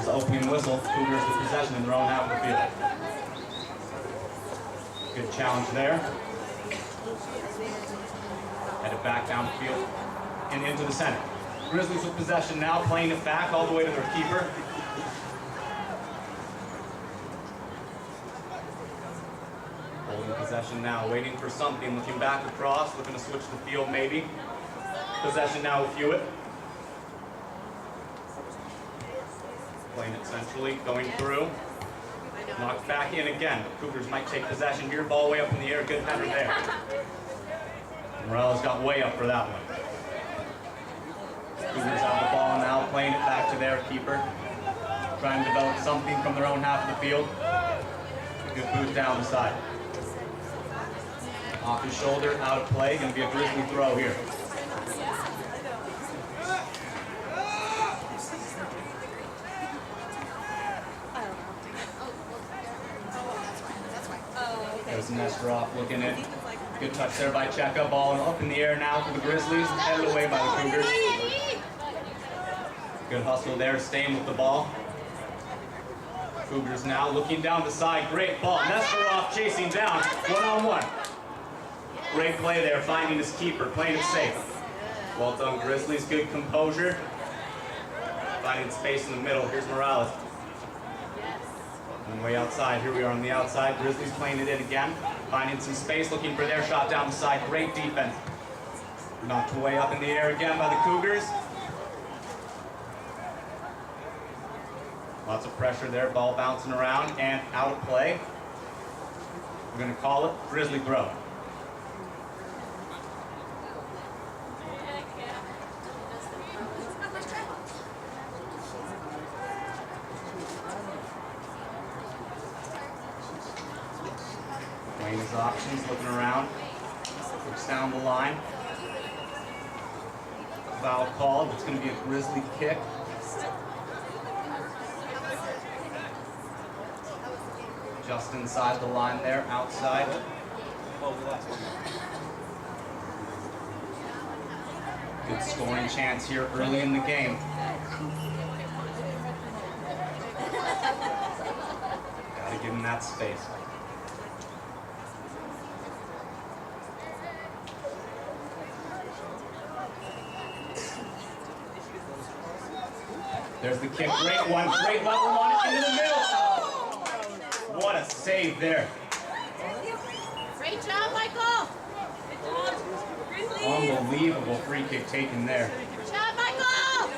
There's the opening whistle. Cougars with possession in their own half of the field. Good challenge there. Headed back down the field and into the center. Grizzlies with possession now, playing it back all the way to their keeper. Holding possession now, waiting for something, looking back across, looking to switch the field maybe. Possession now with Hewitt. Playing it centrally, going through. Knocked back in again. The Cougars might take possession here, ball way up in the air, good header there. Morales got way up for that one. Cougars have the ball now, playing it back to their keeper. Trying to develop something from their own half of the field. Good boost down the side. Off his shoulder, out of play, going to be a Grizzly throw here. There's Nesterov looking in. Good touch there by Cheka. Ball up in the air now for the Grizzlies. Headed away by the Cougars. Good hustle there, staying with the ball. Cougars now looking down the side. Great ball. Nesterov chasing down. One-on-one. Great play there, finding his keeper, playing it safe. Well done, Grizzlies. Good composure. Finding space in the middle. Here's Morales. Way outside, here we are on the outside. Grizzlies playing it in again, finding some space, looking for their shot down the side. Great defense. Knocked way up in the air again by the Cougars. Lots of pressure there, ball bouncing around and out of play. We're going to call it Grizzly throw. Weighing his options, looking around, looks down the line. Foul called, it's going to be a Grizzly kick. Just inside the line there, outside. Good scoring chance here early in the game. Gotta give him that space. There's the kick, great one, great level on it, into the middle. What a save there. Great job, Michael. Unbelievable free kick taken there. Good job, Michael.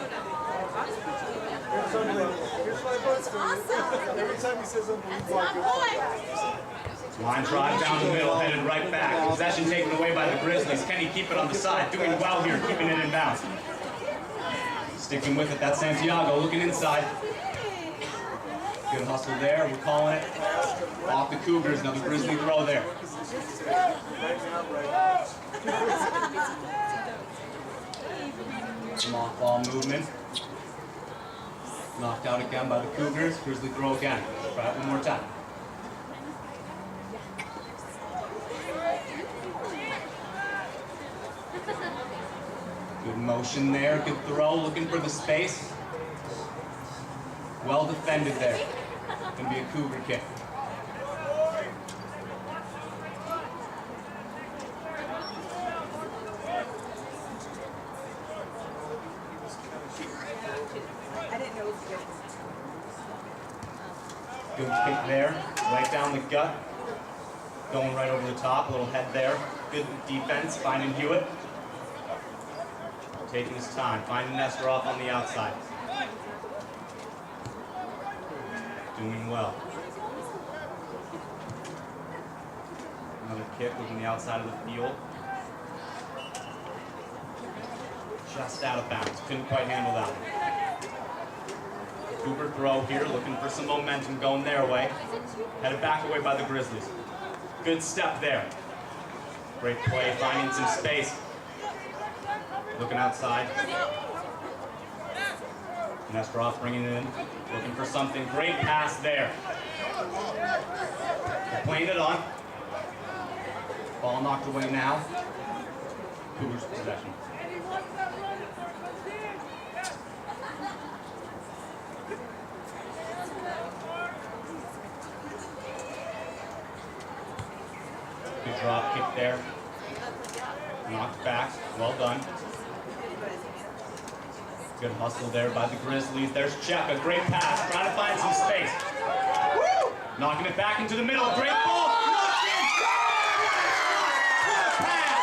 That's awesome. Every time he says unbelievable, I go. Line drive down the middle, headed right back. Possession taken away by the Grizzlies. Can he keep it on the side? Doing well here, keeping it in bounds. Sticking with it, that's Santiago looking inside. Good hustle there, we're calling it off the Cougars. Another Grizzly throw there. Some off-ball movement. Knocked out again by the Cougars. Grizzly throw again. Try it one more time. Good motion there, good throw, looking for the space. Well defended there. Gonna be a Cougar kick. Good kick there, right down the gut. Going right over the top, a little head there. Good defense, finding Hewitt. Taking his time, finding Nesterov on the outside. Doing well. Another kick looking the outside of the field. Just out of bounds, couldn't quite handle that one. Cougar throw here, looking for some momentum going their way. Headed back away by the Grizzlies. Good step there. Great play, finding some space. Looking outside. Nesterov bringing it in, looking for something. Great pass there. They're playing it on. Ball knocked away now. Cougars possession. Drop kick there. Knocked back. Well done. Good hustle there by the Grizzlies. There's Check, a great pass, trying to find some space. Woo! Knocking it back into the middle. Great ball. Knocked in. What a pass!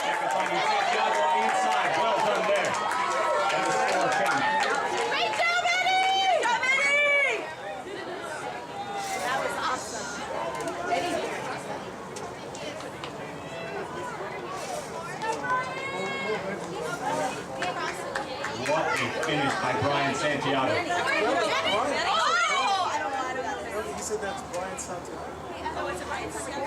Check finding Santiago on the inside. Well done there. And the score comes. Great job, Eddie! Good job, Eddie! That was awesome. Eddie. What a finish by Brian Santiago. He said that's Brian Santiago. Oh, it's a Brian Santiago?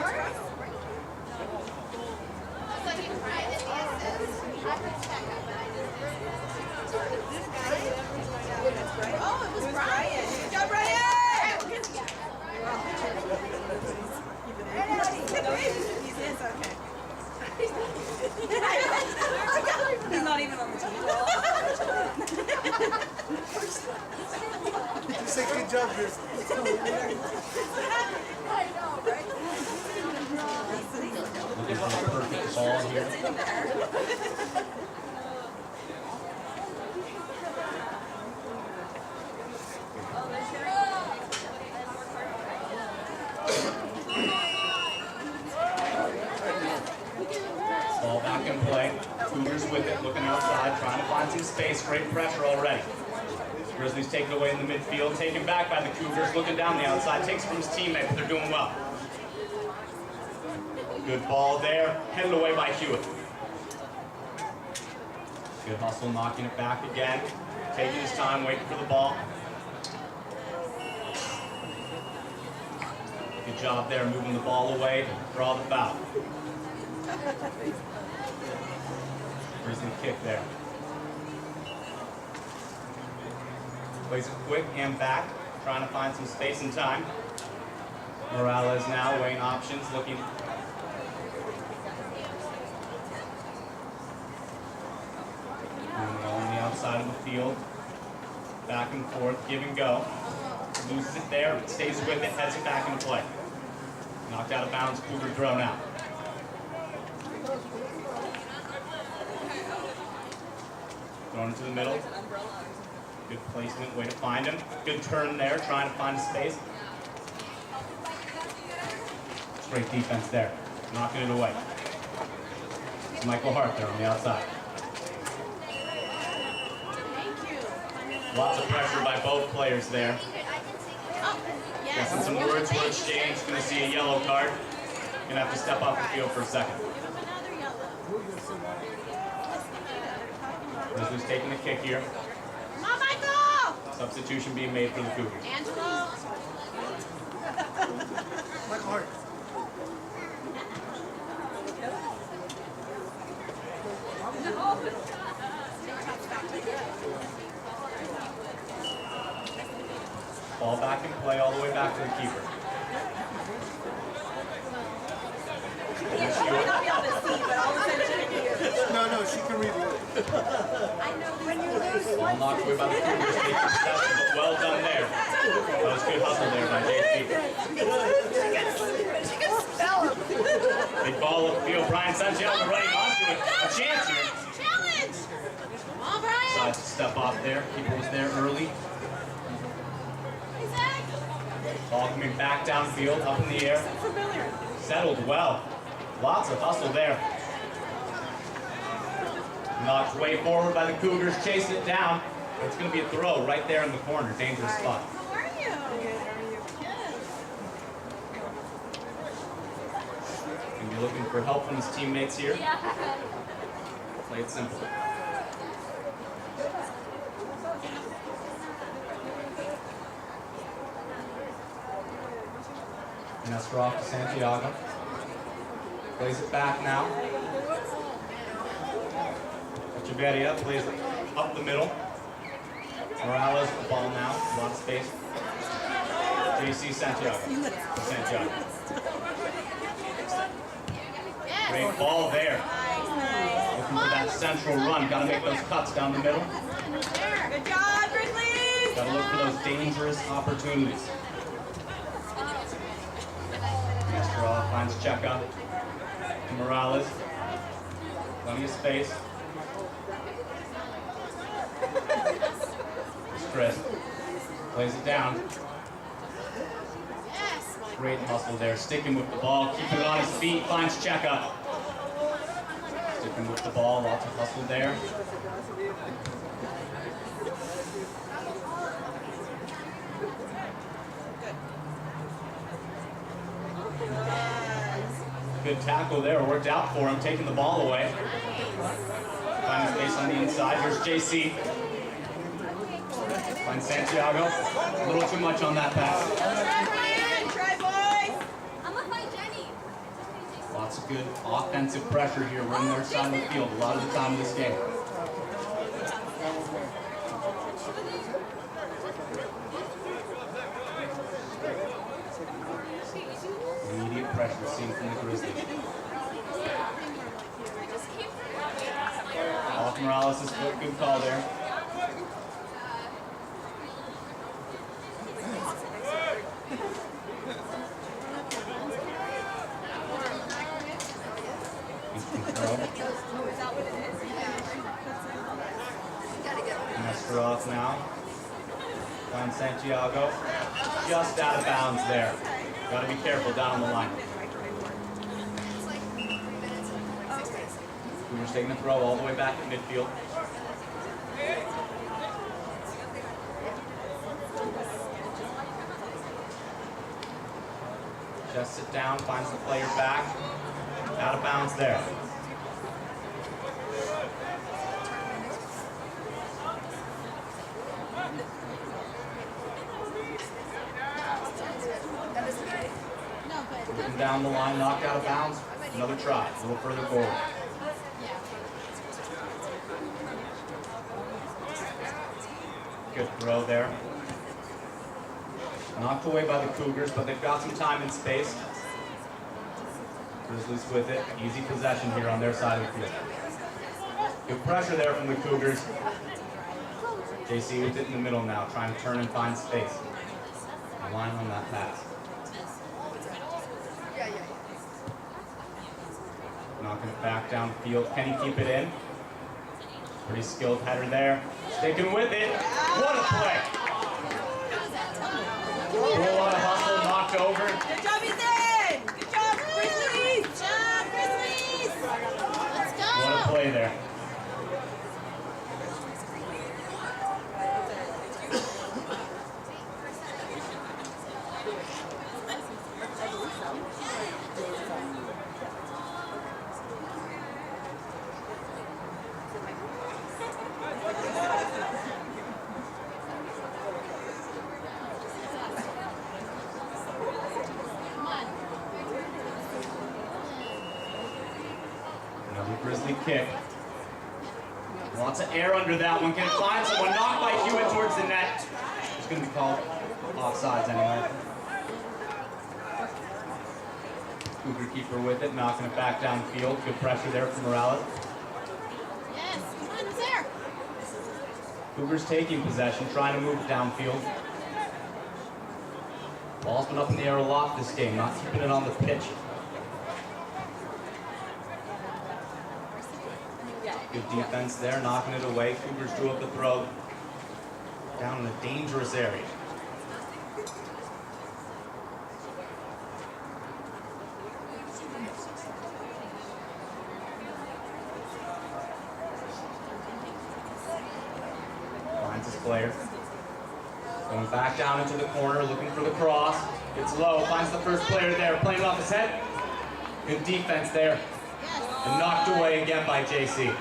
Oh, it was Brian. Good job, Brian! He's not even on the team. You say good job, Grizzlies. Looking for a perfect ball here. Ball back in play. Cougars with it, looking outside, trying to find some space. Great pressure already. Grizzlies take it away in the midfield, taken back by the Cougars, looking down the outside, takes from his teammate, but they're doing well. Good ball there, headed away by Hewitt. Good hustle, knocking it back again, taking his time, waiting for the ball. Good job there, moving the ball away, draw the foul. Grizzly kick there. Plays it quick and back, trying to find some space and time. Morales now weighing options, looking. Moving on the outside of the field. Back and forth, give and go. Loses it there, but stays with it, heads it back into play. Knocked out of bounds, Cougar throw now. Thrown into the middle. Good placement, way to find him. Good turn there, trying to find space. Great defense there, knocking it away. It's Michael Hart there on the outside. Lots of pressure by both players there. Guessing some words were exchanged, gonna see a yellow card. Gonna have to step off the field for a second. Grizzlies taking the kick here. Come on, Michael! Substitution being made for the Cougars. Angelo! Michael Hart. Ball back in play all the way back to the keeper. No, she can read it. Ball knocked away by the Cougars, taking possession, but well done there. That was good hustle there by JC. Big ball up the field, Brian Santiago running onto it. A chance here. Challenge! Come on, Brian! Decides to step off there. Keeper was there early. Ball coming back downfield, up in the air. Settled well. Lots of hustle there. Knocked way forward by the Cougars, chasing it down. It's going to be a throw right there in the corner. Dangerous spot. How are you? Going to be looking for help from his teammates here. Play it simple. Nestor off to Santiago. Plays it back now. Echeverria plays it up the middle. Morales with the ball now. A lot of space. JC Santiago. Santiago. Great ball there. Looking for that central run. Got to make those cuts down the middle. Good job, Grizzlies! Got to look for those dangerous opportunities. Draw, finds Cheka. Morales. Plenty of space. Chris. Plays it down. Great hustle there. Sticking with the ball. Keeping it on his feet. Finds Cheka. Sticking with the ball. Lots of hustle there. Good tackle there, worked out for him, taking the ball away. Finding space on the inside. Here's JC. Finds Santiago. A little too much on that pass. Try, boys. I'm gonna find Jenny. Lots of good offensive pressure here. We're in their side of the field a lot of the time in this game. Immediate pressure seen from the Grizzlies. Off Morales' foot, good call there. Master off now. Finds Santiago. Just out of bounds there. Gotta be careful down the line. Cougars taking the throw all the way back to midfield. Just sit down, finds the player back. Out of bounds there. Looking down the line, knocked out of bounds. Another try, a little further forward. Good throw there. Knocked away by the Cougars, but they've got some time and space. Grizzlies with it. Easy possession here on their side of the field. Good pressure there from the Cougars. JC with it in the middle now, trying to turn and find space. Line on that pass. Knocking it back downfield. Can he keep it in? Pretty skilled header there. Sticking with it. What a play! Whole lot of hustle, knocked over. Good job, Ethan. Good job, Grizzlies. Good job, Grizzlies. Let's go. What a play there. Another Grizzly kick. Lots of air under that one. Can it find someone? Knocked by Hewitt towards the net. It's going to be called offsides anyway. Cougar keeper with it, knocking it back downfield. Good pressure there from Morales. Yes, come on, it's there. Cougars taking possession, trying to move it downfield. Ball's been up in the air a lot this game, not keeping it on the pitch. Good defense there, knocking it away. Cougars drew up the throw down in a dangerous area. Finds his player. Going back down into the corner, looking for the cross. Gets low, finds the first player there, playing it off his head. Good defense there. And knocked away again by JC.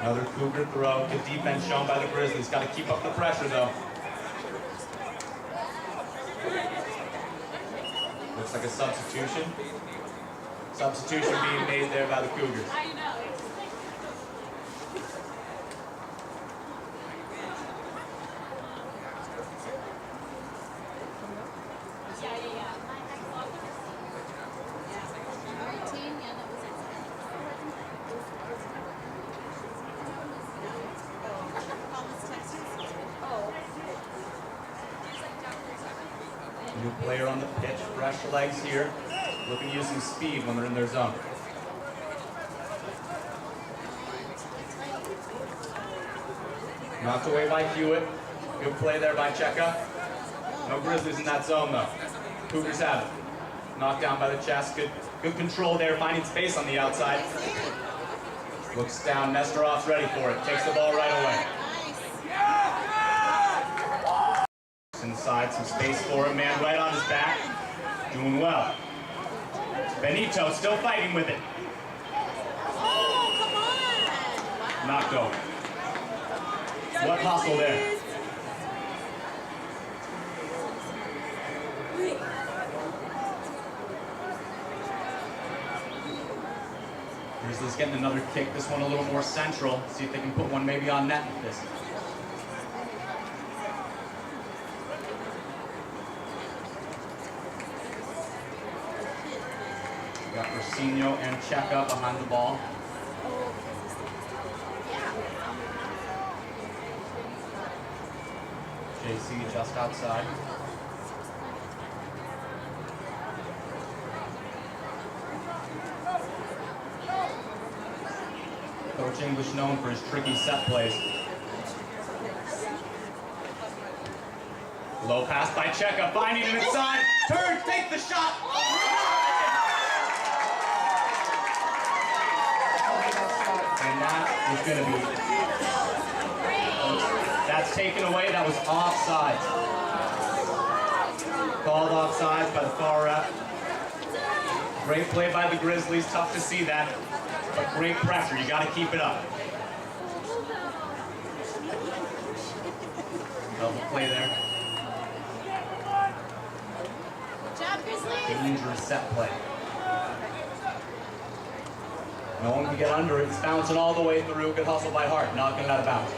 Another Cougar throw. Good defense shown by the Grizzlies. Got to keep up the pressure, though. Looks like a substitution. Substitution being made there by the Cougars. New player on the pitch, fresh legs here. Looking to use some speed when they're in their zone. Knocked away by Hewitt. Good play there by Cheka. No Grizzlies in that zone though. Cougars have it. Knocked down by the chest. Good control there, finding space on the outside. Looks down, Nesterov's ready for it. Takes the ball right away. Inside, some space for him, man right on his back. Doing well. Benito still fighting with it. Oh, come on. Not going. What hustle there? Grizzlies getting another kick, this one a little more central. See if they can put one maybe on net with this. Got Rosinho and Cheka behind the ball. JC just outside. Coach English known for his tricky set plays. Low pass by Cheka, finding him inside. Turns, takes the shot. And that is going to be... That's taken away. That was offside. Called offside by the far ref. Great play by the Grizzlies. Tough to see that. But great pressure. You got to keep it up. Double play there. Good job, Grizzlies. Dangerous set play. No one can get under it. It's bouncing all the way through. Good hustle by Hart. Knocking it out of bounds.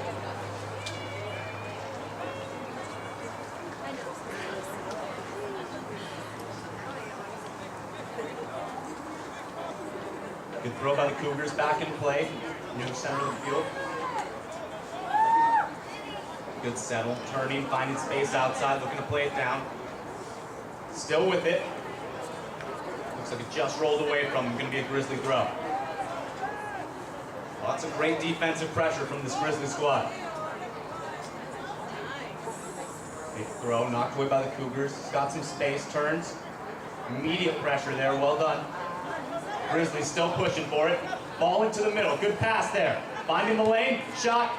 Good throw by the Cougars. Back in play. Near the center of the field. Good settle. Turning, finding space outside. Looking to play it down. Still with it. Looks like it just rolled away from him. Going to be a Grizzly throw. Lots of great defensive pressure from this Grizzly squad. Big throw, knocked away by the Cougars. He's got some space, turns. Immediate pressure there, well done. Grizzlies still pushing for it. Ball into the middle, good pass there. Finding the lane, shot.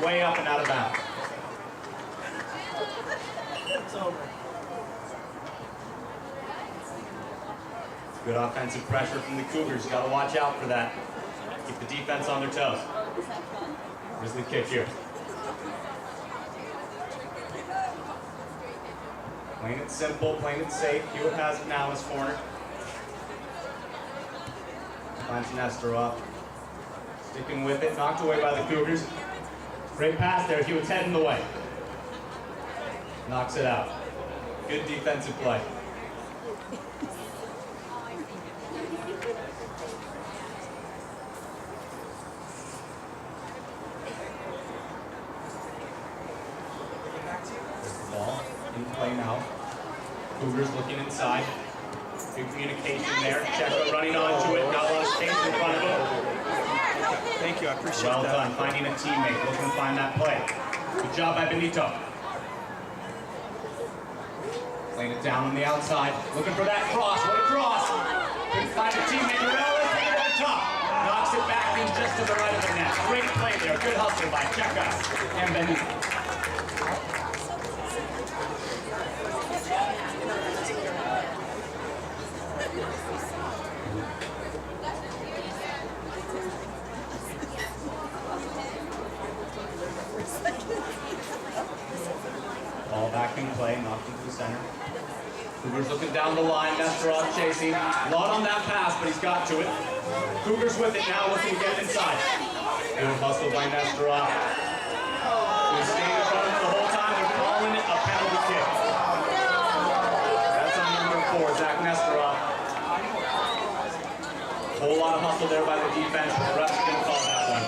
Way up and out of bounds. It's over. Good offensive pressure from the Cougars. You got to watch out for that. Keep the defense on their toes. Grizzly kick here. Playing it simple, playing it safe. Hewitt has it now in his corner. Finds Nesterov. Sticking with it, knocked away by the Cougars. Great pass there. Hewitt's heading the way. Knocks it out. Good defensive play. Ball in play now. Cougars looking inside. Good communication there. Cheka running onto it. Got a lot of space in front of him. Thank you, I appreciate Well that. done, finding a teammate, looking to find that play. Good job by Benito. Playing it down on the outside, looking for that cross. What a cross! Couldn't find a teammate. Morales taking it to the top. Knocks it back in just to the right of the net. Great play there. Good hustle by Cheka and Benito. Ball back in play, knocked into the center. Cougars looking down the line, Nesterov chasing. Lot on that pass, but he's got to it. Cougars with it now, looking to get it inside. Good hustle by Nesterov. He's staying in front of it the whole time. They're calling it a penalty kick. That's on number 4, Zach Nesterov. Whole lot of hustle there by the defense, but the refs didn't call that one.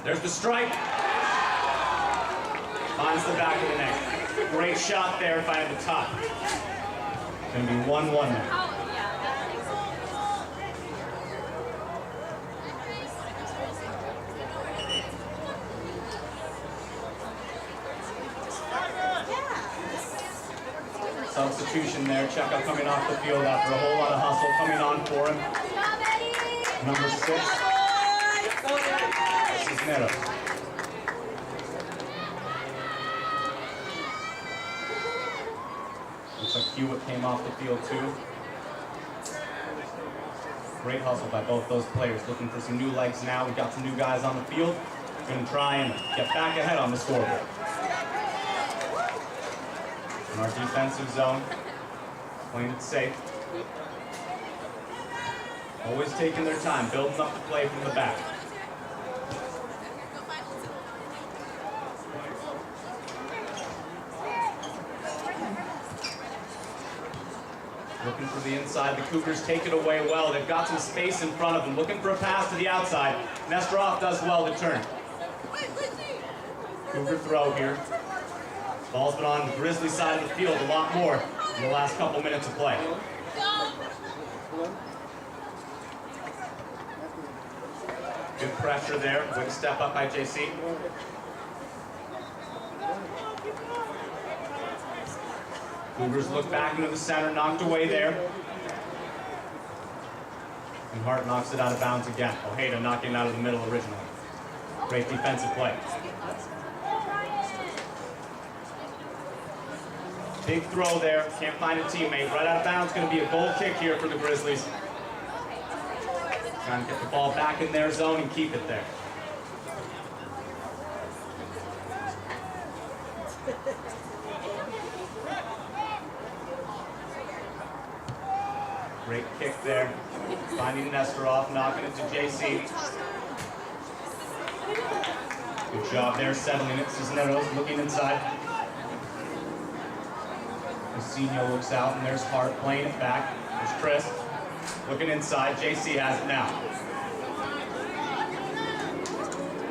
There's the strike. Finds the back of the net. Great shot there, finding the top. Gonna be 1-1 now. Substitution there. Checo coming off the field after a whole lot of hustle coming on for him. Number 6. Cisneros. Looks like Hewitt came off the field too. Great hustle by both those players. Looking for some new legs now. We've got some new guys on the field. Going to try and get back ahead on the scoreboard. In our defensive zone, playing it safe. Always taking their time, building up the play from the back. Looking for the inside. The Cougars take it away well. They've got some space in front of them. Looking for a pass to the outside. Nesterov does well to turn. Cougar throw here. Ball's been on the Grizzly side of the field a lot more in the last couple minutes of play. Good pressure there. Quick step up by JC. Cougars look back into the center, knocked away there. And Hart knocks it out of bounds again. Ojeda knocking it out of the middle originally. Great defensive play. Big throw there, can't find a teammate. Right out of bounds, going to be a goal kick here for the Grizzlies. Trying to get the ball back in their zone and keep it there. Great kick there. Finding Nesterov, knocking it to JC. Good job there, settling it. Cisneros looking inside. Lucinho looks out, and there's Hart playing it back. There's Chris looking inside. JC has it now.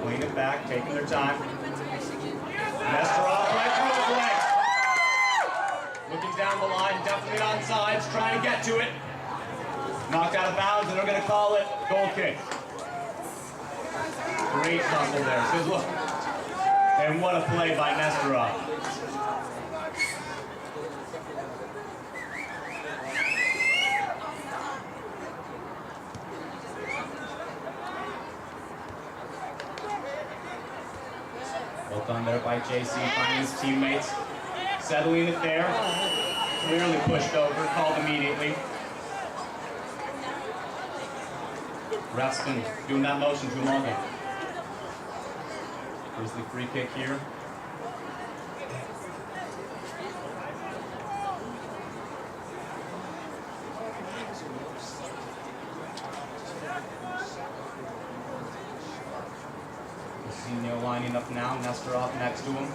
Playing it back, taking their time. Nesterov right through his leg. Looking down the line, definitely on sides, trying to get to it. Knocked out of bounds, and they're going to call it goal kick. Great hustle there. Good look. And what a play by Nesterov. Well done there by JC, finding his teammates. Settling it there. Clearly pushed over, called immediately. Ref's been doing that motion too long. Grizzly free kick here. Lucinho lining up now, Nesterov next to him.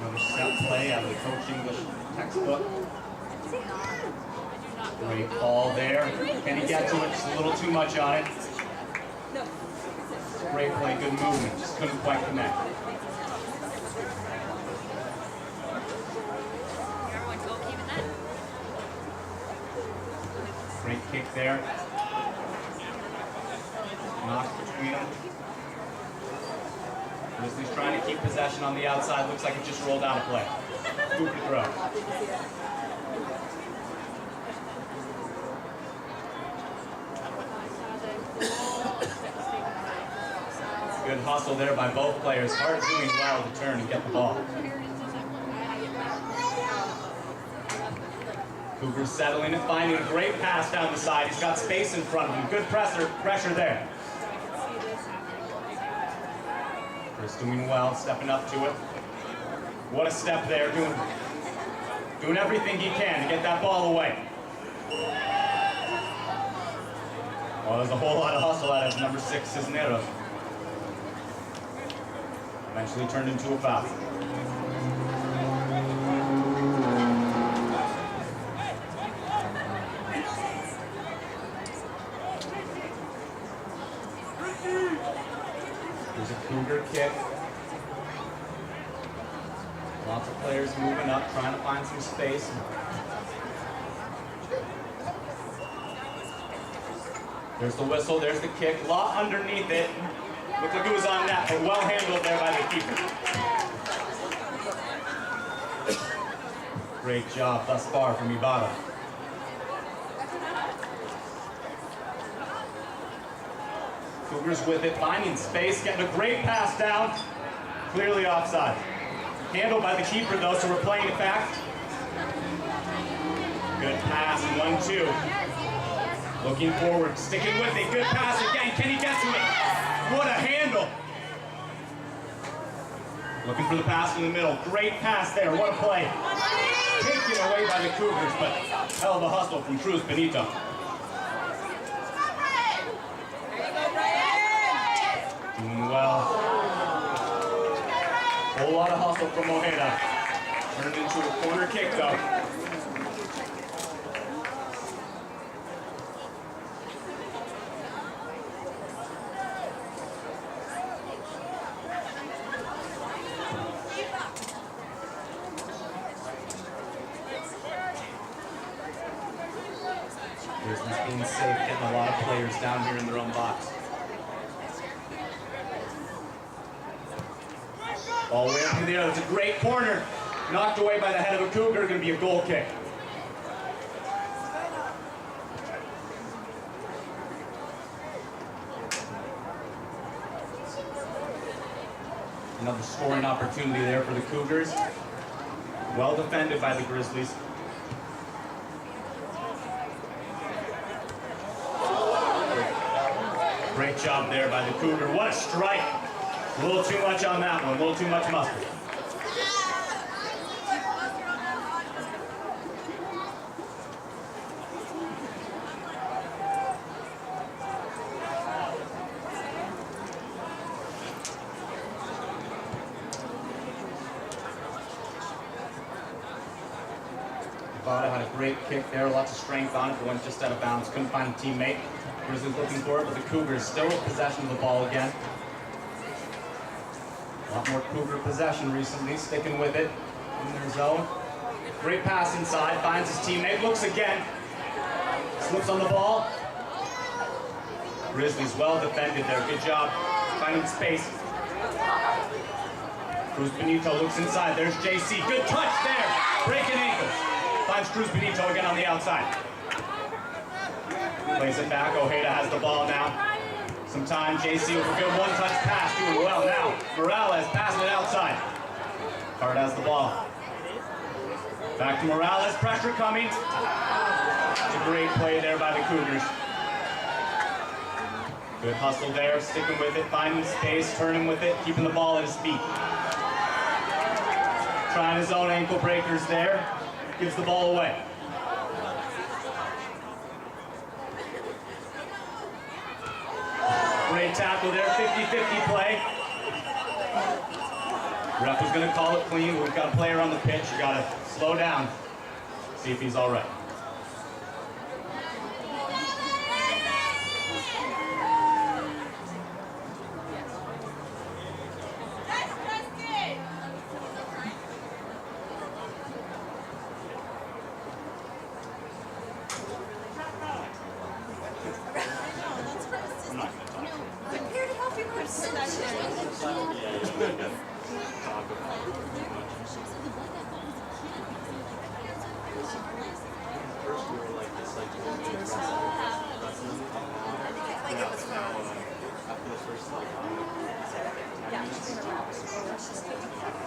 Another set play out of the Coach English textbook. Great ball there. Can he get to it? Just a little too much on it. Great play, good movement. Just couldn't quite connect. Great kick there. Knocked between them. Grizzlies trying to keep possession on the outside. Looks like it just rolled out of play. Cougar throw. Good hustle there by both players. Hart doing well to turn and get the ball. Cougars settling and finding a great pass down the side. He's got space in front of him. Good pressure there. Chris doing well, stepping up to it. What a step there, doing everything he can to get that ball away. Well, there's a whole lot of hustle out of number 6, Cisneros. Eventually turned into a foul. There's a Cougar kick. Lots of players moving up, trying to find some space. There's the whistle, there's the kick. Law underneath it. Looked like it was on net, but well handled there by the keeper. Great job thus far from Ibarra. Cougars with it, finding space, getting a great pass down. Clearly offside. Handled by the keeper though, so we're playing it back. Good pass, 1-2. Looking forward, sticking with it. Good pass again. Can he get to it? What a handle. Looking for the pass in the middle. Great pass there. What a play. Taken away by the Cougars, but hell of a hustle from Cruz Benito. Doing well. Whole lot of hustle from Ojeda. Turned into a corner kick though. Grizzlies being safe, getting a lot of players down here in their own box. Ball way up in the air. It's a great corner. Knocked away by the head of a Cougar. Going to be a goal kick. Another scoring opportunity there for the Cougars. Well defended by the Grizzlies. Great job there by the Cougar. What a strike. A little too much on that one. A little too much mustard. Nevada had a great kick there. Lots of strength on it, but went just out of bounds. Couldn't find a teammate. Grizzlies looking for it, but the Cougars still with possession of the ball again. A lot more Cougar possession recently, sticking with it in their zone. Great pass inside, finds his teammate, looks again. Slips on the ball. Grizzlies well defended there, good job finding space. Cruz Benito looks inside, there's JC, good touch there, breaking ankles. Finds Cruz Benito again on the outside. Plays it back, Ojeda has the ball now. Some time, JC with a good one-touch pass, doing well now. Morales passing it outside. Card has the ball. Back to Morales, pressure coming. It's a great play there by the Cougars. Good hustle there, sticking with it, finding space, turning with it, keeping the ball at his feet. Trying his own ankle breakers there, gives the ball away. Great tackle there, 50-50 play. Ref was going to call it clean. We've got a player on the pitch. You got to slow down, see if he's all right.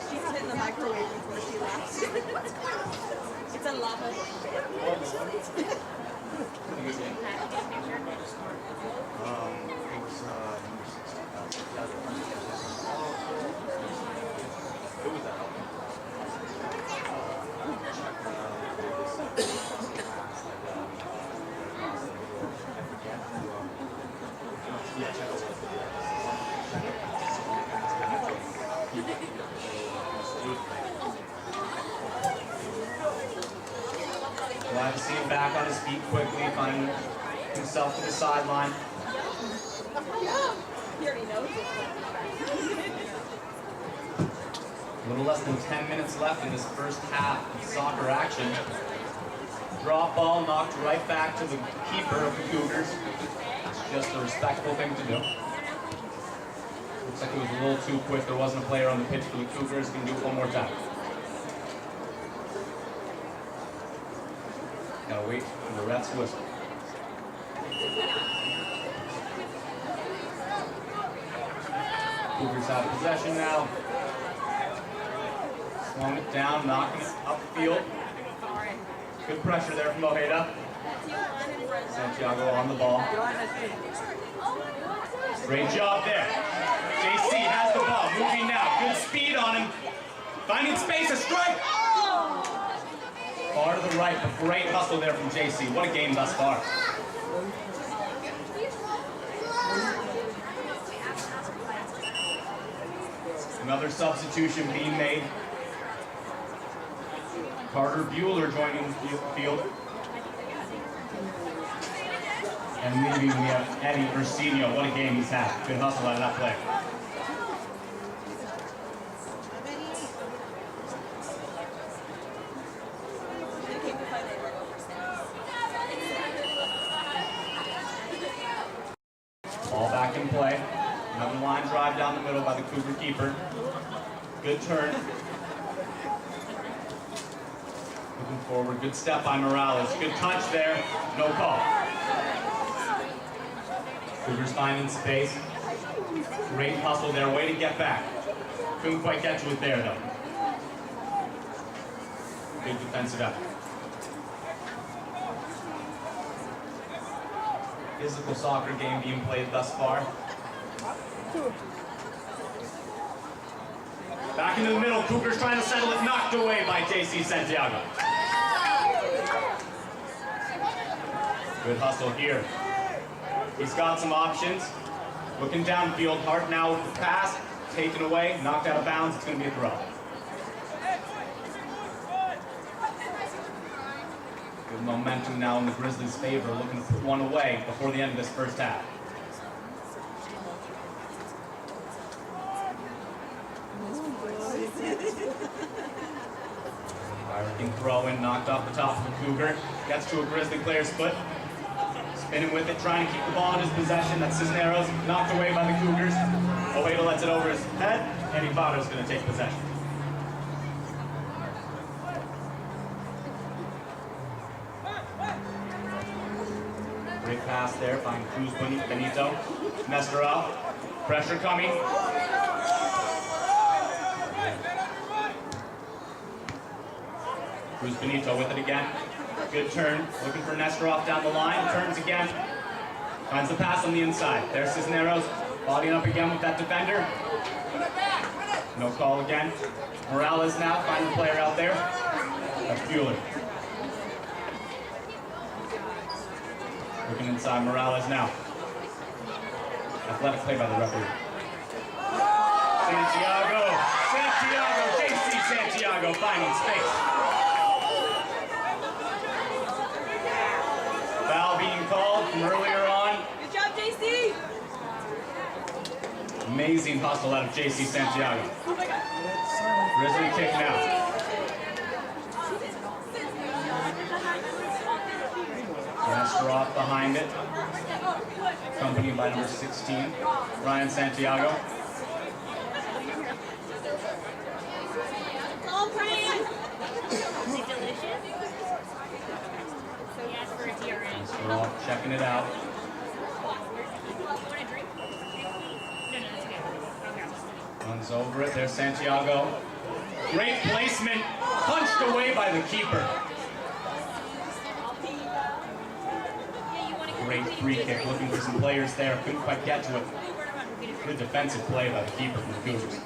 She's in the microwave before she left. It's a lava. Glad to see him back on his feet quickly, finding himself to the sideline. A little less than 10 minutes left in this first half of soccer action. Drop ball knocked right back to the keeper of the Cougars. It's just a respectable thing to do. Looks like it was a little too quick. There wasn't a player on the pitch for the Cougars. Can do it one more time. Gotta wait for the ref's whistle. Cougars have possession now. Slowing it down, knocking it upfield. Good pressure there from Ojeda. Santiago on the ball. Great job there. JC has the ball, moving now. Good speed on him. Finding space, a strike. Far to the right, but great hustle there from JC. What a game thus far. Another substitution being made. Carter Bueller joining the field. And leaving, we have Eddie Ursinio. What a game he's had. Good hustle out of that play. Ball back in play. Another line drive down the middle by the Cougar keeper. Good turn. Looking forward. Good step by Morales. Good touch there. No call. Cougars finding space. Great hustle there. Way to get back. Couldn't quite get to it there, though. Good defensive effort. Physical soccer game being played thus far. Back into the middle. Cougars trying to settle it. Knocked away by JC Santiago. Good hustle here. He's got some options. Looking downfield. Hart now with the pass. Taken away. Knocked out of bounds. It's going to be a throw. Good momentum now in the Grizzlies' favor. Looking to put one away before the end of this first half. Looking throw in, knocked off the top of the Cougar. Gets to a Grizzly player's foot. Spinning with it, trying to keep the ball in his possession. That's Cisneros, knocked away by the Cougars. Ojeda lets it over his head, and Ivado's going to take possession. Great pass there, find Cruz Benito. Nesterov, pressure coming. Cruz Benito with it again. Good turn, looking for Nesterov down the line, turns again. Finds the pass on the inside. There's Cisneros, bodying up again with that defender. No call again. Morales now, find the player out there. That's Bueller. Looking inside, Morales now. Athletic play by the referee. Santiago, JC Santiago finding space. Foul being called from earlier on. Good job, JC. Amazing hustle out of JC Santiago. Oh my God. Grizzly kick now. Nesterov behind it. Accompanied by number 16, Ryan Santiago. Oh, Brian. Is it delicious? So he asked for a DRN. We're all checking it out. You want a drink? No, that's okay. Okay. Runs over it. There's Santiago. Great placement. Punched away by the keeper. Great free kick. Looking for some players there. Couldn't quite get to it. Good defensive play by the keeper from the Cougars.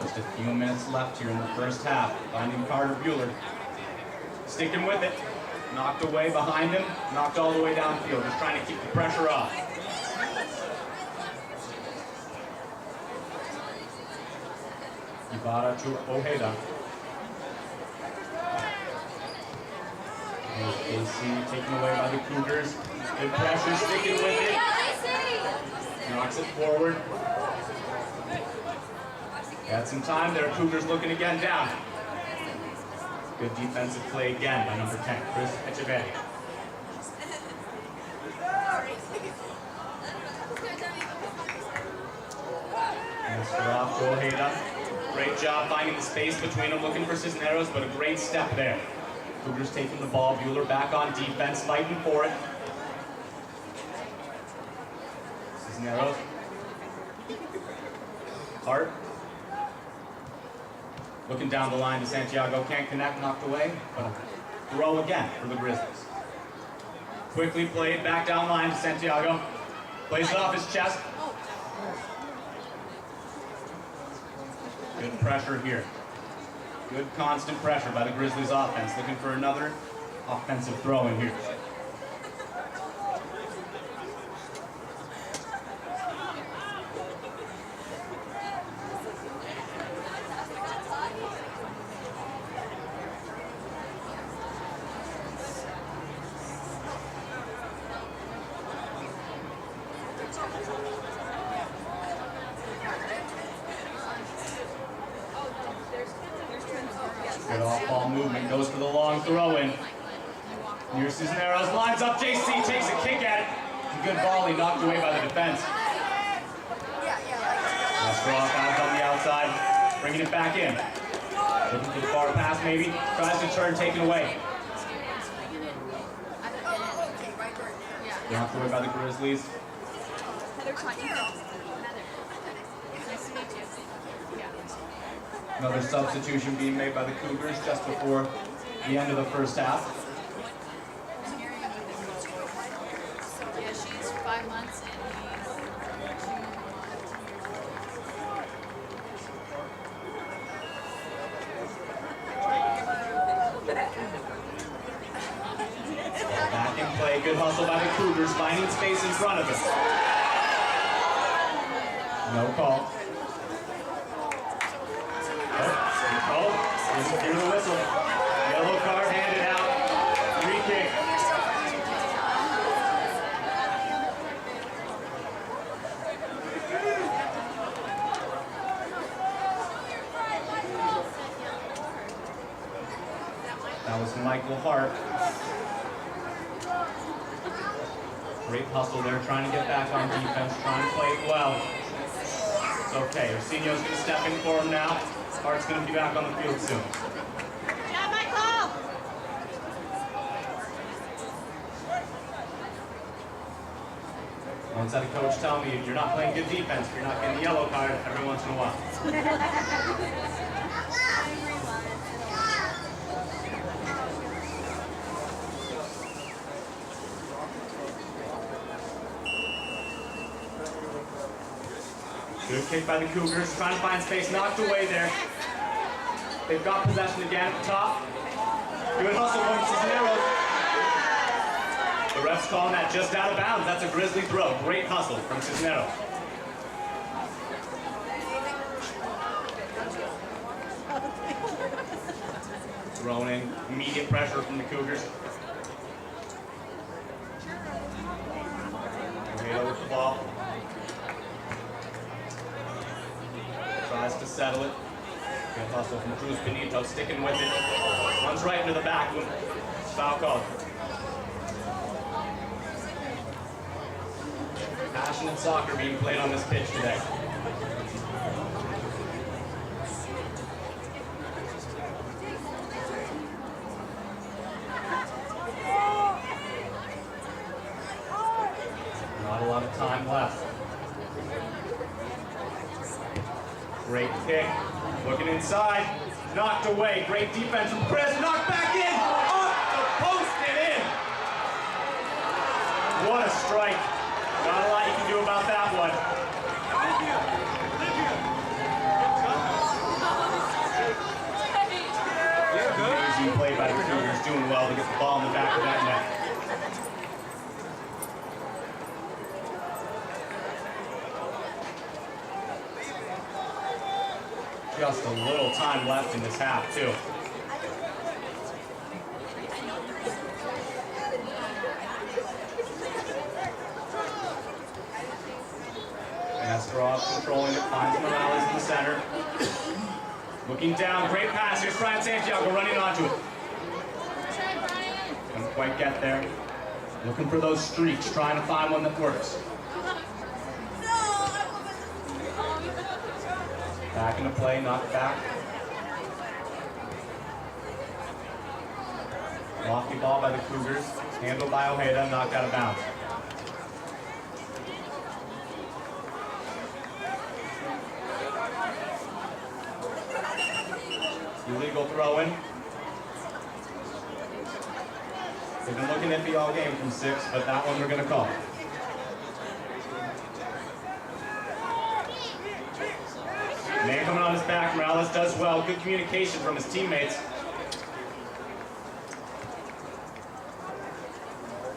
Just a few minutes left here in the first half. Finding Carter Bueller. Sticking with it. Knocked away behind him. Knocked all the way downfield. Just trying to keep the pressure off. Ibarra to Ojeda. AC taken away by the Cougars. Good pressure, sticking with it. Knocks it forward. Got some time there. Cougars looking again down. Good defensive play again by number 10, Chris Echeverri. Off to Ojeda. Great job finding the space between them, looking for Cisneros, but a great step there. Cougars taking the ball. Bueller back on defense, fighting for it. Cisneros. Hart. Looking down the line to Santiago. Can't connect, knocked away. But a throw again for the Grizzlies. Quickly played back down line to Santiago. Plays it off his chest. Good pressure here. Good constant pressure by the Grizzlies offense. Looking for another offensive throw in here. Good off-ball movement, goes for the long throw-in. Near Cisneros, lines up, JC takes a kick at it. Good volley, knocked away by the defense. Off out on the outside, bringing it back in. Looking for the far pass maybe, tries to turn, taken away. Knocked away by the Grizzlies. Another substitution being made by the Cougars just before the end of the first half. Yeah, she's 5 months and Back in play, good hustle by the Cougars, finding space in front of us. No call. Hear the whistle. Yellow card handed out. Free kick. That was Michael Hart. Great hustle there, trying to get back on defense, trying to play it well. It's okay. Arsenio's going to step in for him now. Hart's going to be back on the field soon. Yeah, Michael! Once had a coach tell me, if you're not playing good defense, you're not getting the yellow card every once in a while. Good kick by the Cougars, trying to find space, knocked away there. They've got possession again at the top. Good hustle from Cisneros. The ref's calling that just out of bounds. That's a Grizzly throw. Great hustle from Cisneros. Thrown in, immediate pressure from the Cougars. Ojeda with the ball. Tries to settle it. Good hustle from Cruz Benito, sticking with it. Runs right into the back. Foul called. Passionate soccer being played on this pitch today. Not a lot of time left. Great kick, looking inside, knocked away. Great defense from Chris, knocked back in, off the post and in. What a strike. Not a lot you can do about that one. Amazing play by the Cougars, doing well to get the ball in the back of that net. Just a little time left in this half, too. Nestorov controlling it, finds Morales in the center. Looking down, great pass. Here's Brian Santiago running onto it. Couldn't quite get there. Looking for those streaks, trying to find one that works. Back into play, knocked back. Lofty ball by the Cougars, handled by Ojeda, knocked out of bounds. Illegal throw-in. They've been looking at the all game from 6, but that one we're going to call. Man coming on his back, Morales does well. Good communication from his teammates.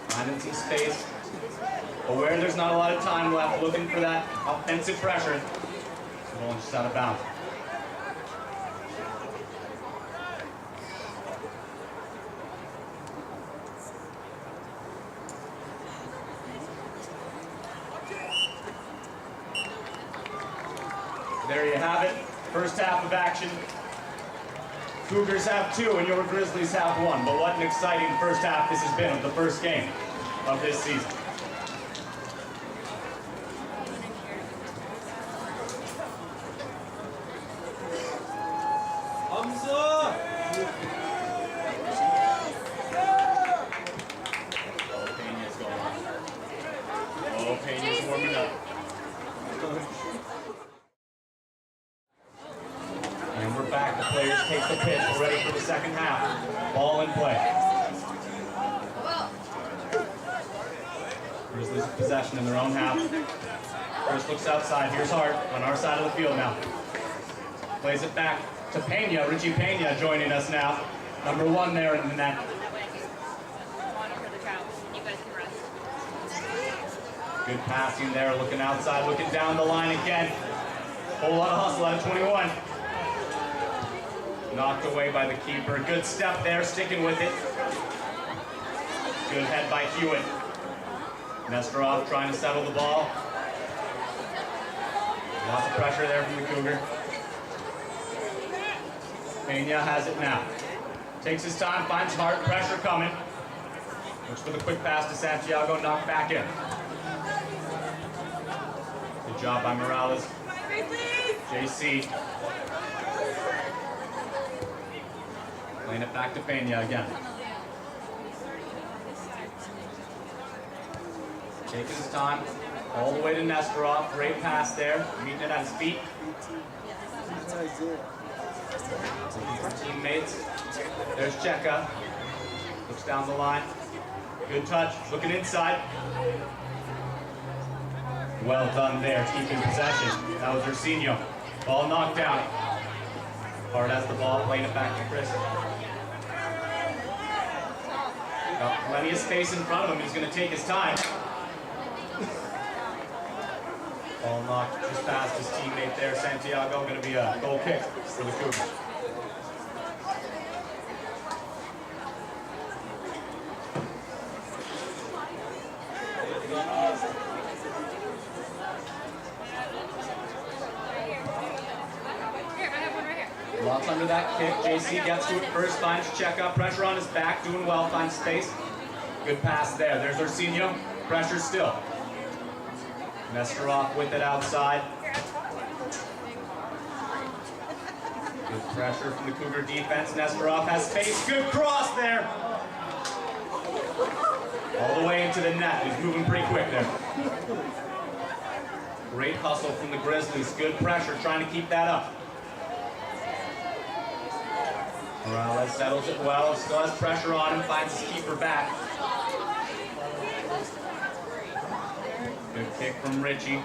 Finding some space. Aware there's not a lot of time left, looking for that offensive pressure. Ball just out of bounds. There you have it. First half of action. Cougars have 2 and your Grizzlies have 1. But what an exciting first half this has been of the first game of this season. Peña's warming up. And we're back. The players take the pitch. We're ready for the second half. Ball in play. Grizzlies in possession in their own half. First looks outside. Here's Hart on our side of the field now. Plays it back to Peña. Richie Peña joining us now. Number 1 there in the net. Good passing there, looking outside, looking down the line again. Whole lot of hustle out of 21. Knocked away by the keeper. Good step there, sticking with it. Good head by Hewitt. Nestorov trying to settle the ball. Lots of pressure there from the Cougar. Peña has it now. Takes his time, finds Hart, pressure coming. Looks for the quick pass to Santiago, knocked back in. Good job by Morales. JC. Playing it back to Peña again. Taking his time all the way to Nestorov. Great pass there. Meeting it at his feet. Looking for teammates. There's Cheka. Looks down the line. Good touch. Looking inside. Well done there, keeping possession. That was Ursinio. Ball knocked down. Hart has the ball, playing it back to Chris. Got plenty of space in front of him. He's going to take his time. Ball knocked just past his teammate there, Santiago. Going to be a goal kick for the Cougars. Lots under that kick. JC gets to it first, finds Cheka. Pressure on his back, doing well, finds space. Good pass there. There's Ursinio. Pressure still. Nestorov with it outside. Good pressure from the Cougar defense. Nestorov has space. Good cross there. All the way into the net. He's moving pretty quick there. Great hustle from the Grizzlies. Good pressure, trying to keep that up. Morales settles it well, still has pressure on him, finds his keeper back. Good kick from Richie.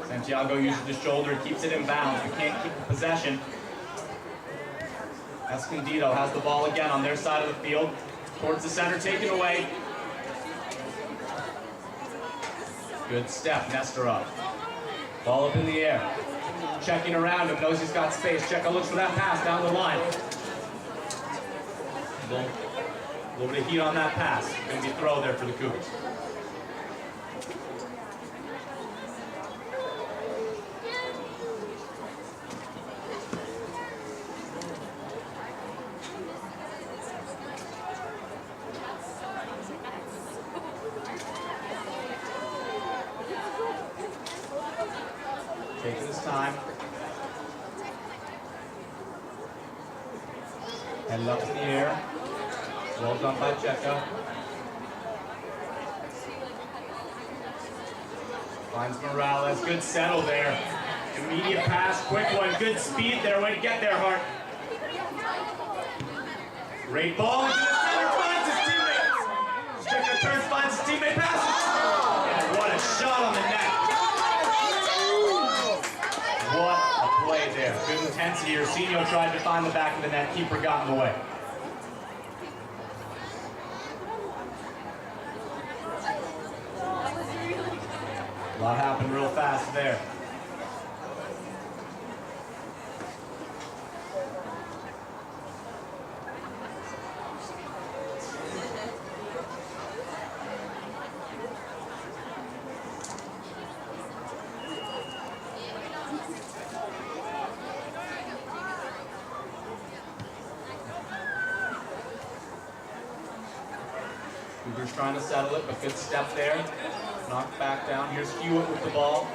Santiago uses the shoulder, keeps it in bounds, but can't keep the possession. ESCONDIDO has the ball again on their side of the field. Towards the center, taken away. Good step, Nestorov. Ball up in the air. checking around him, knows he's got space. Checo looks for that pass down the line. A little bit of heat on that pass. Going to be a throw there for the Cougars. Taking his time. Headed up in the air. Well done by Checo. Finds Morales. Good settle there. Immediate pass. Quick one. Good speed there. Way to get there, Hart. Great ball into the center. Finds his teammate. Checo turns, finds his teammate. Passes. And what a shot on the net. What a play there. Good intensity. Ursinio tried to find the back of the net. Keeper got in the way. A lot happened real fast there. Cougars trying to settle it, but good step there. Knocked back down. Here's Hewitt with the ball.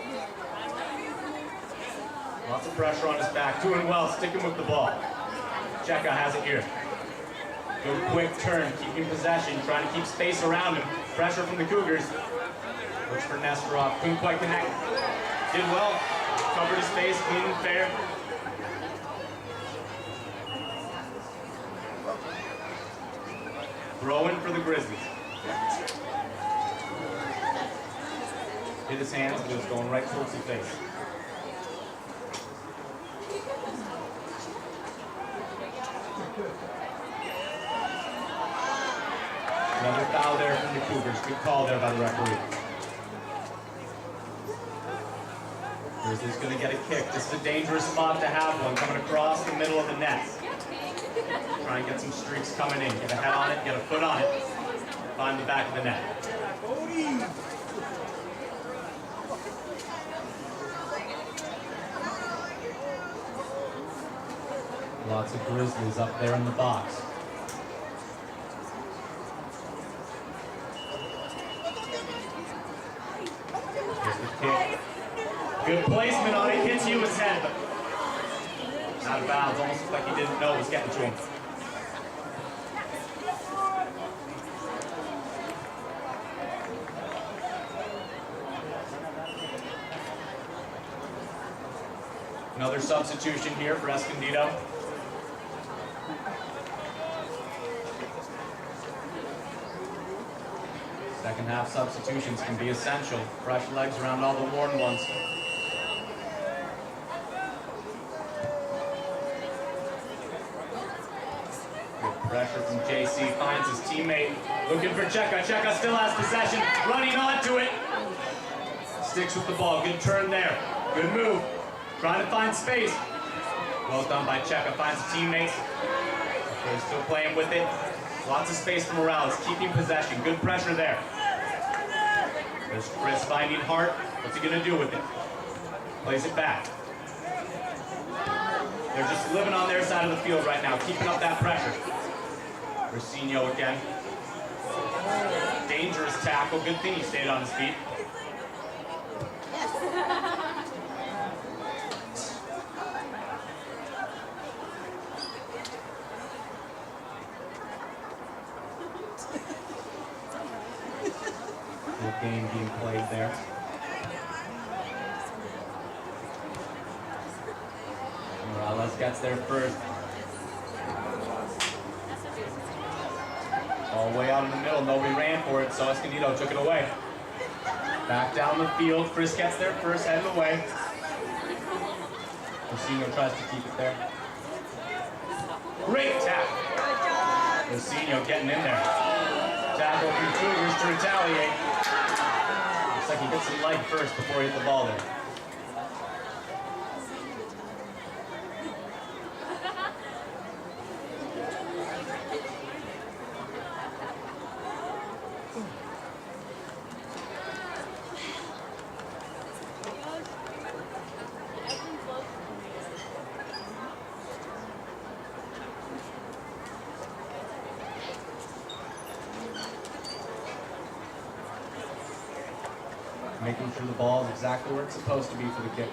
Lots of pressure on his back. Doing well, sticking with the ball. Checo has it here. Good quick turn, keeping possession, trying to keep space around him. Pressure from the Cougars. Looks for Nesterov. Couldn't quite connect. Did well. Covered his face, clean and fair. Throw in for the Grizzlies. Hit his hands, but it was going right towards his face. Another foul there from the Cougars. Good call there by the referee. Grizzlies going to get a kick. This is a dangerous spot to have one, coming across the middle of the net. Try and get some streaks coming in. Get a head on it, get a foot on it. Find the back of the net. Lots of Grizzlies up there in the box. Here's the kick. Good placement on it. Hits Hewitt's head, but out of bounds. Almost looked like he didn't know it was getting to him. Another substitution here for Escondido. Second half substitutions can be essential. Fresh legs around all the worn ones. Good pressure from JC, finds his teammate. Looking for Checo. Checo still has possession, running onto it. Sticks with the ball, good turn there. Good move, trying to find space. Well done by Checo, finds his teammates. They're still playing with it. Lots of space for Morales, keeping possession. Good pressure there. There's Chris finding Hart. What's he gonna do with it? Plays it back. They're just living on their side of the field right now, keeping up that pressure. Ursinio again. Dangerous tackle. Good thing he stayed on his feet. Good game being played there. Morales gets there first. All the way out in the middle, nobody ran for it, so Escondido took it away. Back down the field, Chris gets there first, headed away. Ursinio tries to keep it there. Great tackle. Ursinio getting in there. Tackle from Cougars to retaliate. Looks like he hit some leg first before he hit the ball there. making sure the ball is exactly where it's supposed to be for the kick.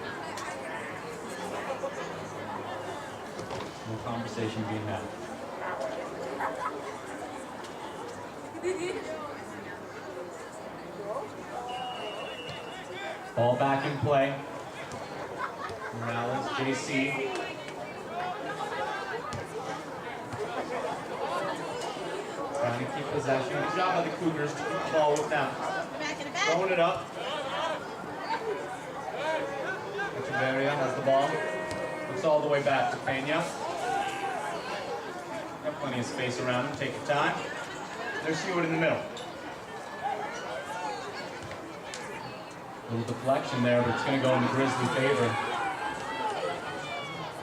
No conversation being had. Ball back in play. Morales, JC. Trying to keep possession. Good job by the Cougars to keep the ball with them. Back in the back. Throwing it up. Echeverria has the ball. Looks all the way back to Pena. Got plenty of space around him. Take your time. There's Hewitt in the middle. A little deflection there, but it's going to go in the Grizzly favor.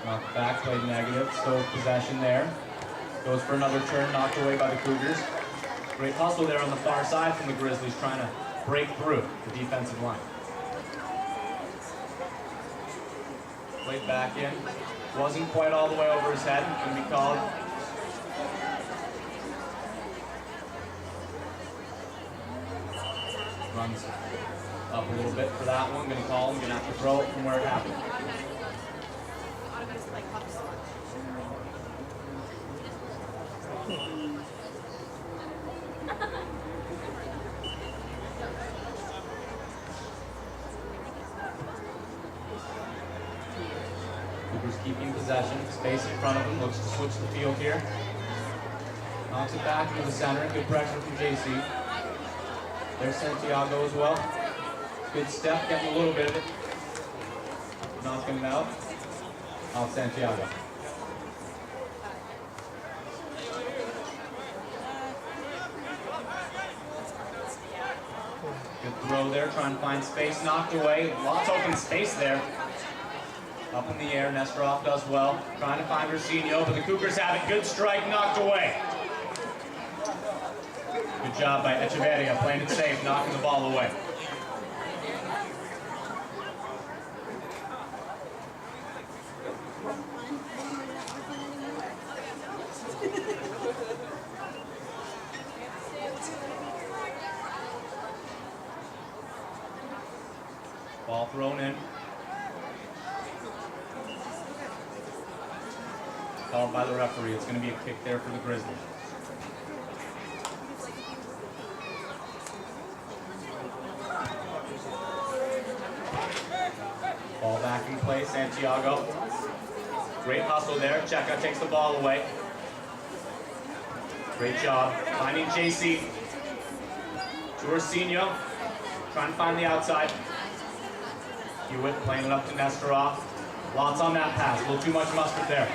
Knocked back, played negative. Still possession there. Goes for another turn, knocked away by the Cougars. Great hustle there on the far side from the Grizzlies, trying to break through the defensive line. Played back in. Wasn't quite all the way over his head. Going to be called. Runs up a little bit for that one. Going to call him. Going to have to throw it from where it happened. Cooper's keeping possession. Space in front of him. Looks to switch the field here. Knocks it back into the center. Good pressure from JC. There's Santiago as well. Good step, getting a little bit of it. Knocking it out. Off Santiago. Good throw there, trying to find space, knocked away. Lots of open space there. Up in the air, Nesterov does well. Trying to find Ursinio, but the Cougars have it. Good strike, knocked away. Good job by Echeverria, playing it safe, knocking the ball away. Ball thrown in. Called by the referee. It's going to be a kick there for the Grizzlies. Ball back in play, Santiago. Great hustle there. Cheka takes the ball away. Great job. Finding JC. To Ursinio. Trying to find the outside. Hewitt playing it up to Nesterov. Lots on that pass. A little too much mustard there.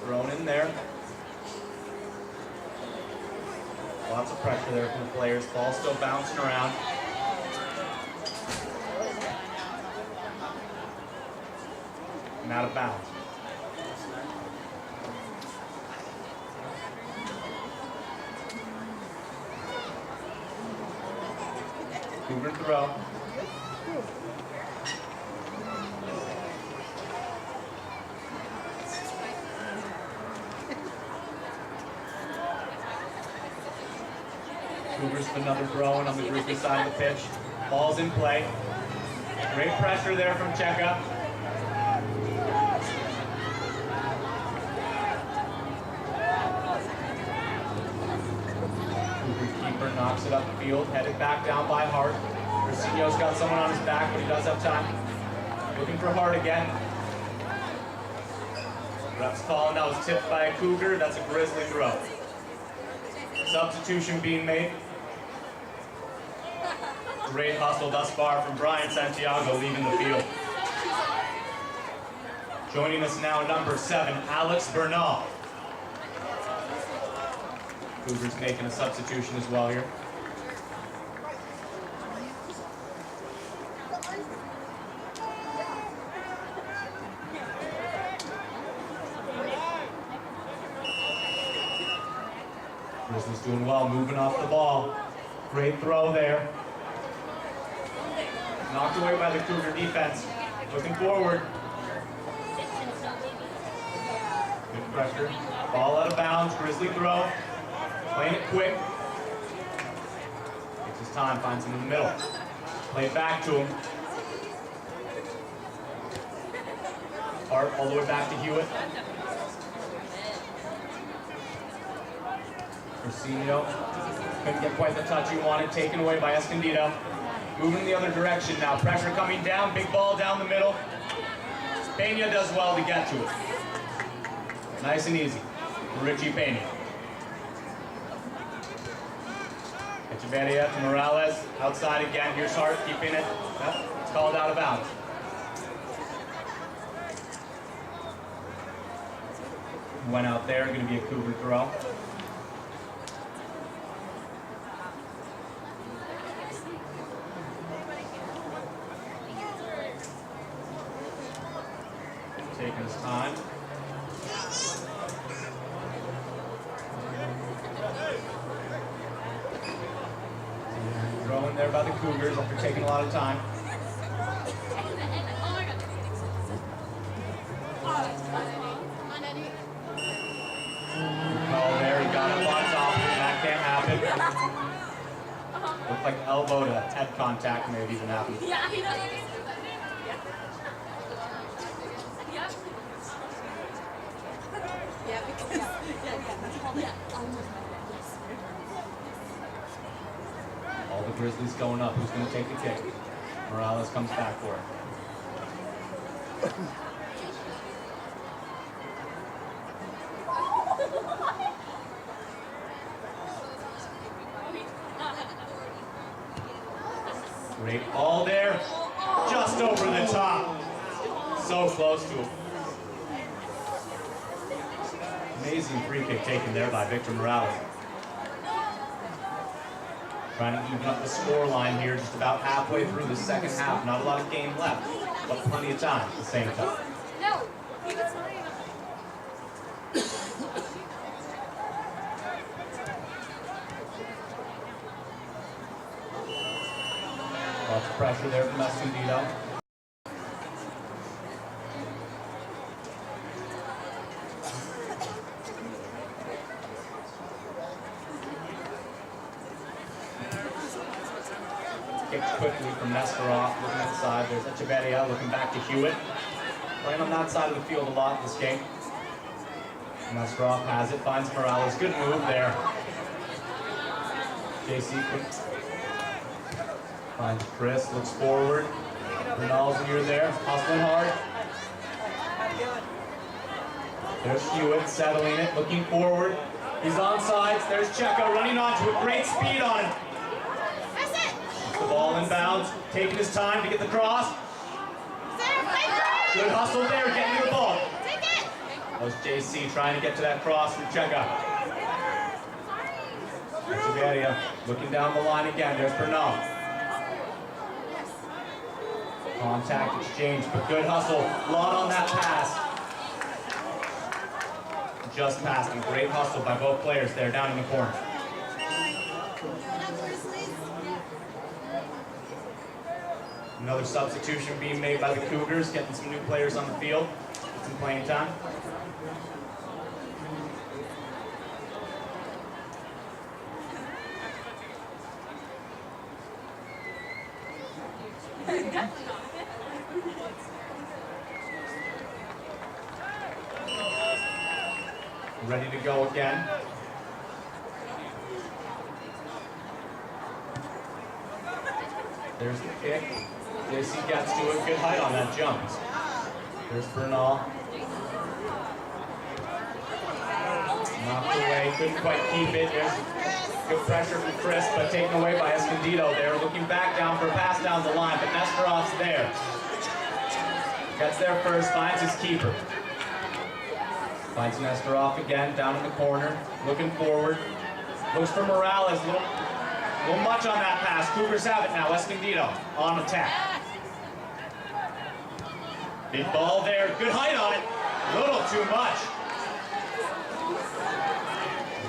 Thrown in there. Lots of pressure there from the players. Ball still bouncing around. And out of bounds. Cougar throw. Cougars with another throw-in on the Grizzly side of the pitch. Ball's in play. Great pressure there from Cheka. Cougars keeper knocks it up the field, headed back down by Hart. Ursinio's got someone on his back, but he does have time. Looking for Hart again. Ref's calling, that was tipped by a Cougar. That's a Grizzly throw. Substitution being made. Great hustle thus far from Brian Santiago leaving the field. Joining us now, number 7, Alex Bernal. Cougars making a substitution as well here. Grizzlies doing well, moving off the ball. Great throw there. Knocked away by the Cougar defense. Looking forward. Good pressure. Ball out of bounds. Grizzly throw. Playing it quick. Takes his time, finds him in the middle. Play it back to him. Hart all the way back to Hewitt. Ursinio couldn't get quite the touch he wanted, taken away by Escondido. Moving the other direction now. Pressure coming down, big ball down the middle. Pena does well to get to it. Nice and easy for Richie Pena. Echeverria to Morales, outside again. Here's Hart, keeping it. Yep, it's called out of bounds. Went out there, going to be a Cougar throw. Taking his time. Thrown there by the Cougars after taking a lot of time. Call there, he got up on top. That can't happen. Looked like elbow to head contact may have even happened. Yeah, he does. Yeah, because All the Grizzlies going up. Who's going to take the kick? Morales comes back for it. Great ball there. Just over the top. So close to him. Amazing free kick taken there by Victor Morales. Trying to even up the score line here, just about halfway through the second half. Not a lot of game left, but plenty of time at the same time. No, he was fine. Lots of pressure there from Escondido. Kicks quickly from Nesterov, looking inside. There's Echeverria looking back to Hewitt. Playing on that side of the field a lot in this game. Nesterov has it, finds Morales. Good move there. JC finds Chris, looks forward. Ronaldo's near there, hustling hard. There's Hewitt settling it, looking forward. He's on sides. There's Checo running onto it. Great speed on him. The ball inbounds, taking his time to get the cross. Good hustle there, getting to the ball. That was JC trying to get to that cross from Checa. Echeverria looking down the line again. There's Bernal. Contact exchange, but good hustle. Lot on that pass. Just passed him. Great hustle by both players there down in the corner. Another substitution being made by the Cougars, getting some new players on the field, get some playing time. Ready to go again. There's the kick. JC gets to it. Good height on that jump. There's Bernal. Knocked away. Couldn't quite keep it. There's good pressure from Chris, but taken away by Escondido there. Looking back down for a pass down the line, but Nesterov's there. Gets there first, finds his keeper. Finds Nesterov again, down in the corner. Looking forward. Looks for Morales. A little much on that pass. Cougars have it now. Escondido on attack. Big ball there. Good height on it. A little too much.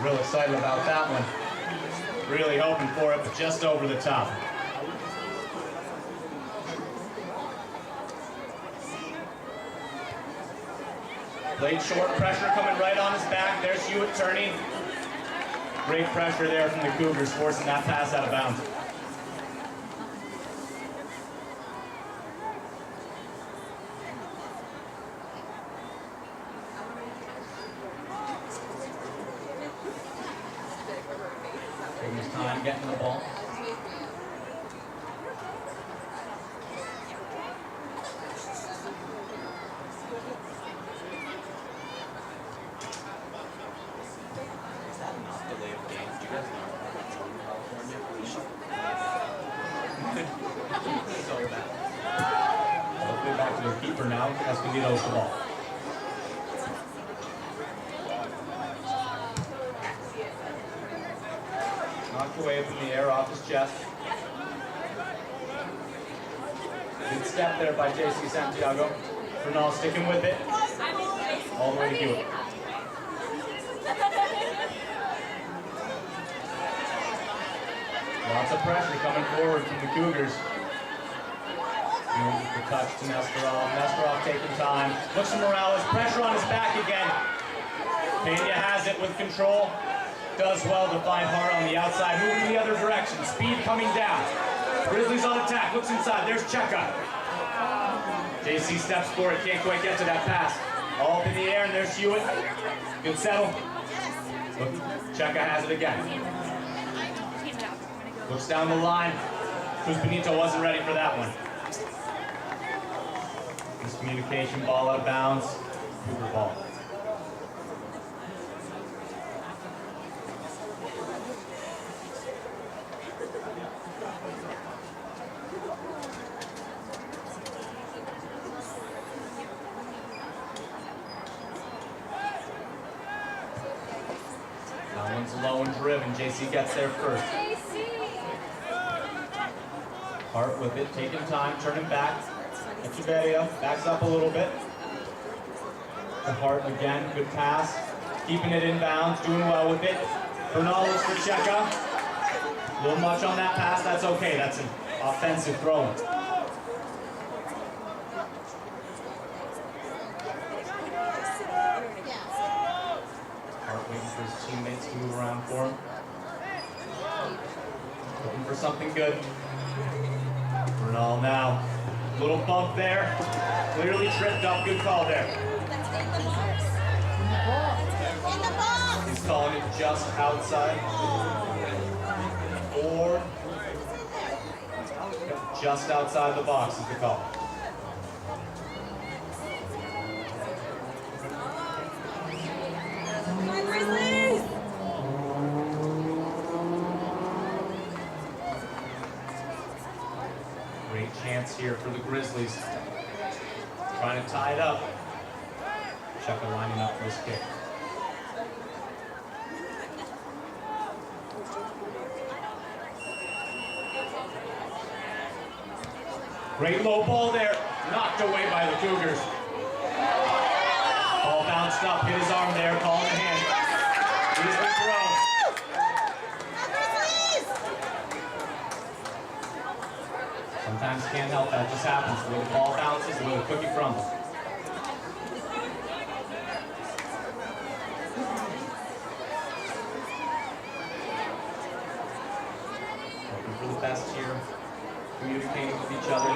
real excited about that one. Really hoping for it, but just over the top. Late short pressure coming right on his back. There's Hewitt turning. Great pressure there from the Cougars, forcing that pass out of bounds. Taking his time getting the ball. Hopefully back to the keeper now. ESCONDIDO's the ball. Knocked away from the air off his chest. Good step there by J.C. Santiago. Bernal sticking with it. All the way to Hewitt. Lots of pressure coming forward from the Cougars. The touch to Nesterov. Nesterov taking time. Looks for Morales. Pressure on his back again. Pena has it with control. Does well to find Hart on the outside. Moving the other direction. Speed coming down. Grizzlies on attack. Looks inside. There's Cheka. JC steps for it. Can't quite get to that pass. All up in the air, and there's Hewitt. Good settle. Look, Cheka has it again. Looks down the line. Cruz Benito wasn't ready for that one. Miscommunication, ball out of bounds. Cougar ball. That one's low and driven. JC gets there first. Hart with it, taking time, turning back. Echeverria backs up a little bit. To Hart again, good pass. Keeping it inbounds, doing well with it. Bernal looks for Cheka. A little much on that pass, that's okay. That's an offensive throw. Hart waiting for his teammates to move around for him. Looking for something good. Bernal now. Little bump there. Clearly tripped up. Good call there. He's calling it just outside. Or just outside the box is the call. Great chance here for the Grizzlies. Trying to tie it up. Cheka lining up for his kick. Great low ball there. Knocked away by the Cougars. Ball bounced up, hit his arm there, calling the hand. Grizzly throw. Sometimes can't help that, just happens. The way the ball bounces, the way the cookie crumbles. Hoping for the best here, communicating with each other.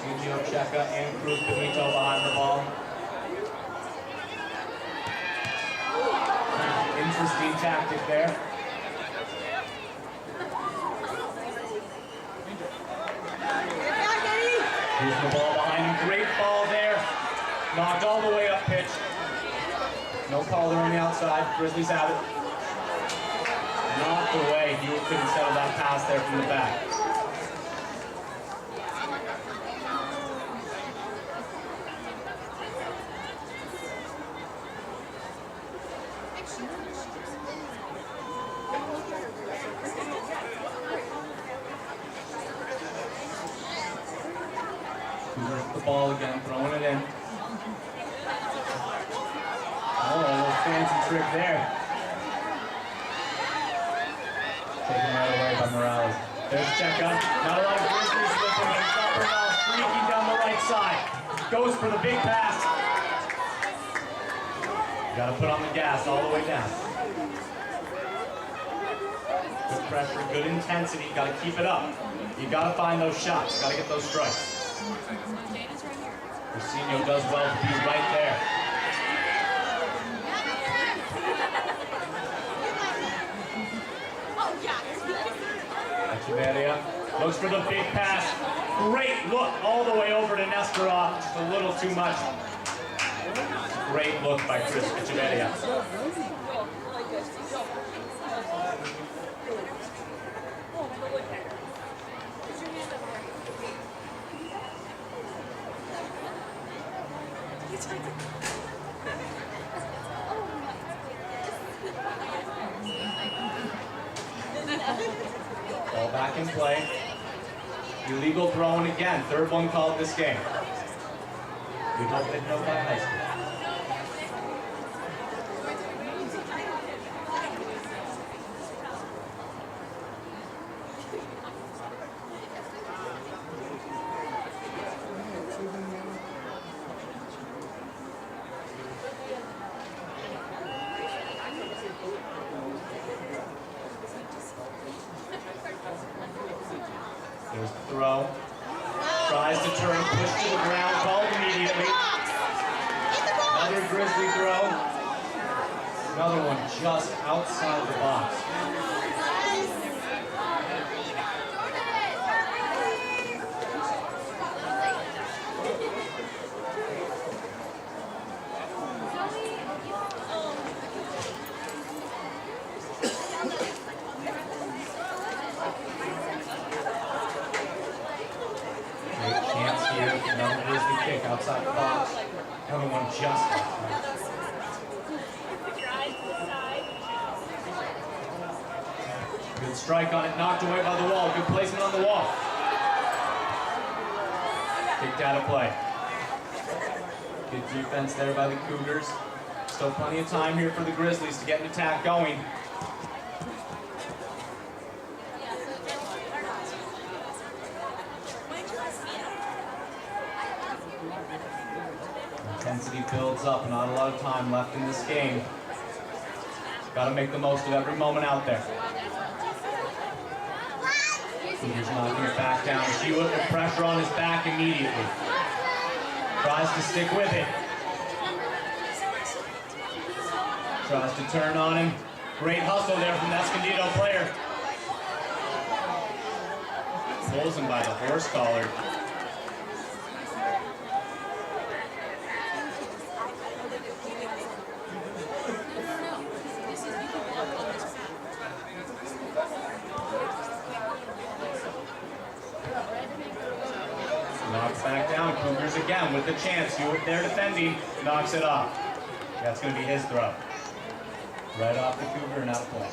Sergio Cheka and Cruz Benito behind the ball. Interesting tactic there. Here's the ball behind him. Great ball there. Knocked all the way up pitch. No call there on the outside. Grizzlies have it. Knocked away. Hewitt couldn't settle that pass there from the back. Cougars the ball again, throwing it in. Oh, fancy trick there. Taken right away by Morales. There's Cheka. Not a lot of Grizzlies slipping, but it's upper now, streaking down the right side. Goes for the big pass. Got to put on the gas all the way down. Good pressure, good intensity. Got to keep it up. You got to find those shots. Got to get those strikes. Rosino does well to be right there. Echeverria looks for the big pass. Great look all the way over to Nestorov. Just a little too much. Great look by Chris Echeverria. Ball back in play. Illegal throwing again. Third one called this game. We hope they know by high school. There's the throw. Tries to turn, push to the ground, called immediately. Another Grizzly throw. Another one just outside the box. Another Grizzly kick outside the box. Another one just outside. Good strike on it, knocked away by the wall. Good placement on the wall. Kicked out of play. Good defense there by the Cougars. Still plenty of time here for the Grizzlies to get an attack going. Intensity builds up, not a lot of time left in this game. Got to make the most of every moment out there. Cougars knocking it back down. Shewitt with pressure on his back immediately. Tries to stick with it. Tries to turn on him. Great hustle there from the Escondido player. Pulls him by the horse collar. Knocks back down. Cougars again with the chance. Hewitt there defending. Knocks it off. That's going to be his throw. Right off the Cougar and out of play.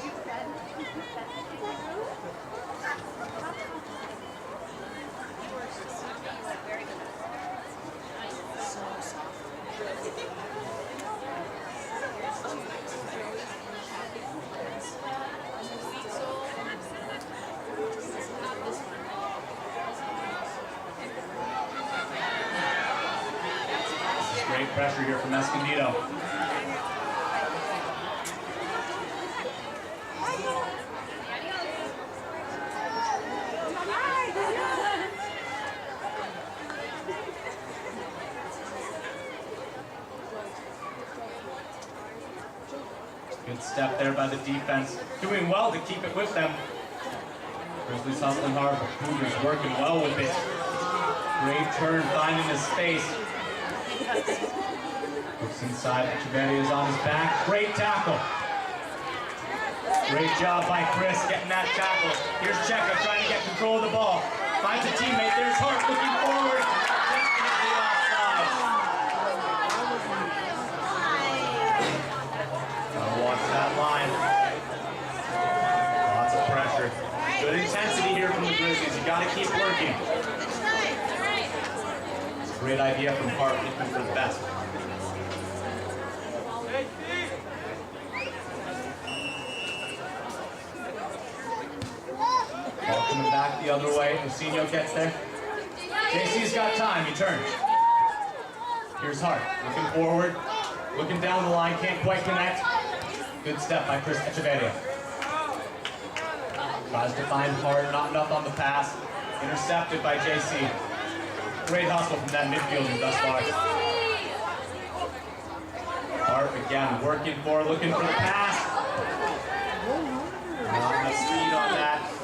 Great pressure here from Escondido. Good step there by the defense. Doing well to keep it with them. Grizzlies hustling hard, but Cougars working well with it. Great turn, finding his space. Looks inside, Echeverria is on his back. Great tackle. Great job by Chris getting that tackle. Here's Cheka trying to get control of the ball. Finds a teammate, there's Hart looking forward. Definitely offside. Gotta watch that line. Lots of pressure. Good intensity here from the Grizzlies. You gotta keep working. Great idea from Hart, looking for the best. back the other way. Lucinho gets there. JC's got time. He turns. Here's Hart. Looking forward. Looking down the line. Can't quite connect. Good step by Chris Echeverria. Tries to find Hart. Not enough on the pass. Intercepted by JC. Great hustle from that midfielder thus far. Hart again working for, looking for the pass. Not enough speed on that.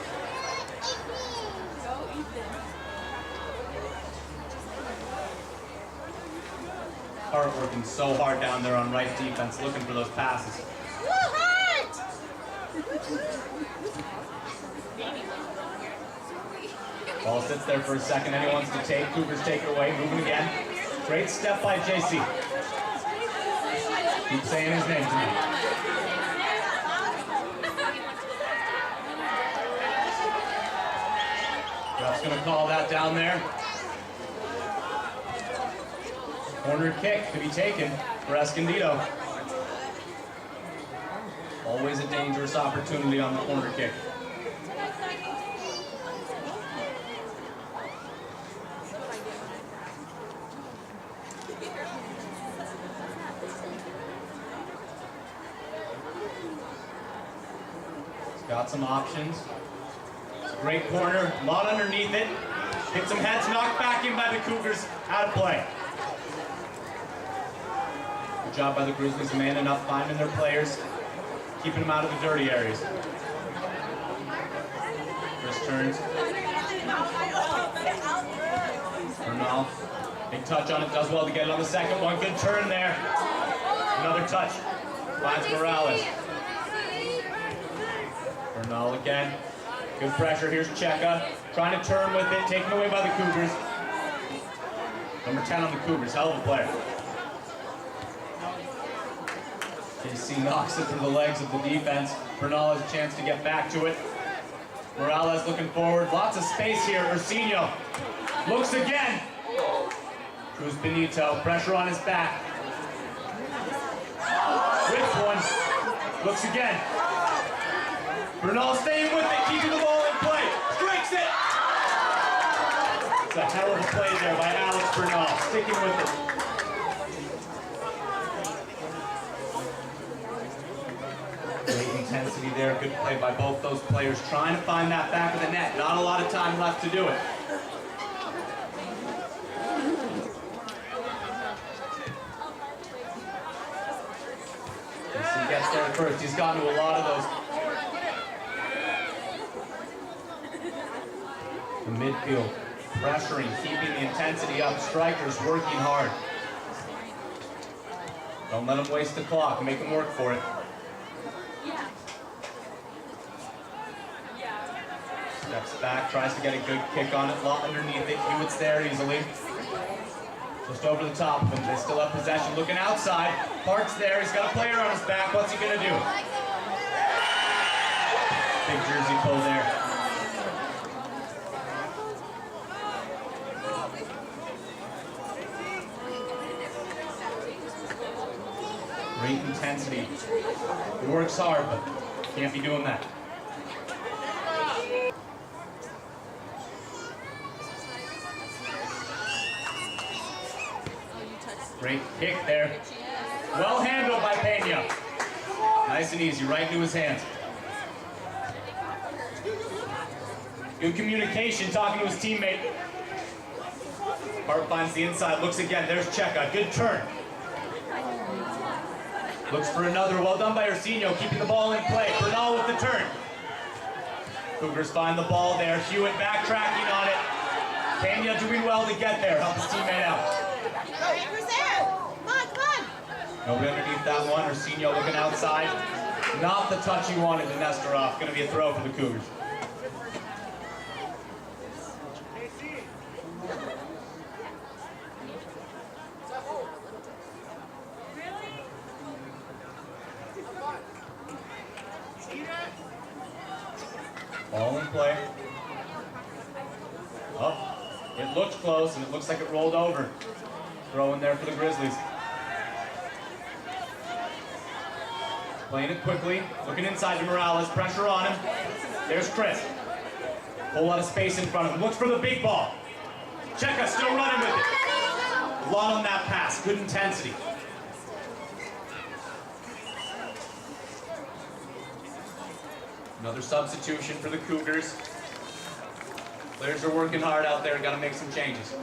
Hart working so hard down there on right defense, looking for those passes. Ball sits there for a second. Anyone wants to take. Cougars take it away. Moving again. Great step by JC. Keep saying his name to me. Ref's going to call that down there. Corner kick to be taken for Escondido. Always a dangerous opportunity on the corner kick. Got some options. Great corner, a lot underneath it. Hit some heads, knocked back in by the Cougars. Out of play. Good job by the Grizzlies, man enough finding their players, keeping them out of the dirty areas. Chris turns. Bernal, big touch on it, does well to get it on the second one. Good turn there. Another touch. Finds Morales. Bernal again. Good pressure. Here's Cheka. Trying to turn with it. Taken away by the Cougars. Number 10 on the Cougars. Hell of a player. JC knocks it through the legs of the defense. Bernal has a chance to get back to it. Morales looking forward. Lots of space here. Ursinho looks again. Cruz Benito. Pressure on his back. Whips one. Looks again. Bernal staying with it, keeping the ball in play. Strikes it! It's a hell of a play there by Alex Bernal, sticking with it. Great intensity there, good play by both those players, trying to find that back of the net. Not a lot of time left to do it. He gets there first, he's gotten to a lot of those. The midfield pressuring, keeping the intensity up. Strikers working hard. Don't let them waste the clock. Make them work for it. Steps back, tries to get a good kick on it. Lot underneath it. Hewitt's there easily. Just over the top of him. They still have possession. Looking outside. Hart's there. He's got a player on his back. What's he going to do? Big jersey pull there. Great intensity. He works hard, but can't be doing that. Great kick there. Well handled by Pena. Nice and easy, right into his hands. Good communication, talking to his teammate. Hart finds the inside, looks again. There's Cheka. Good turn. Looks for another. Well done by Ursinho, keeping the ball in play. Bernal with the turn. Cougars find the ball there. Hewitt backtracking on it. Pena doing well to get there. Help his teammate out. Nobody underneath that one. Ursinho looking outside. Not the touch he wanted to Nestorov. Going to be a throw for the Cougars. Ball in play. Oh, it looks close, and it looks like it rolled over. Throw in there for the Grizzlies. Playing it quickly, looking inside to Morales, pressure on him. There's Chris. Whole lot of space in front of him. Looks for the big ball. Cheka still running with it. A lot on that pass. Good intensity. Another substitution for the Cougars. Players are working hard out there. Got to make some changes.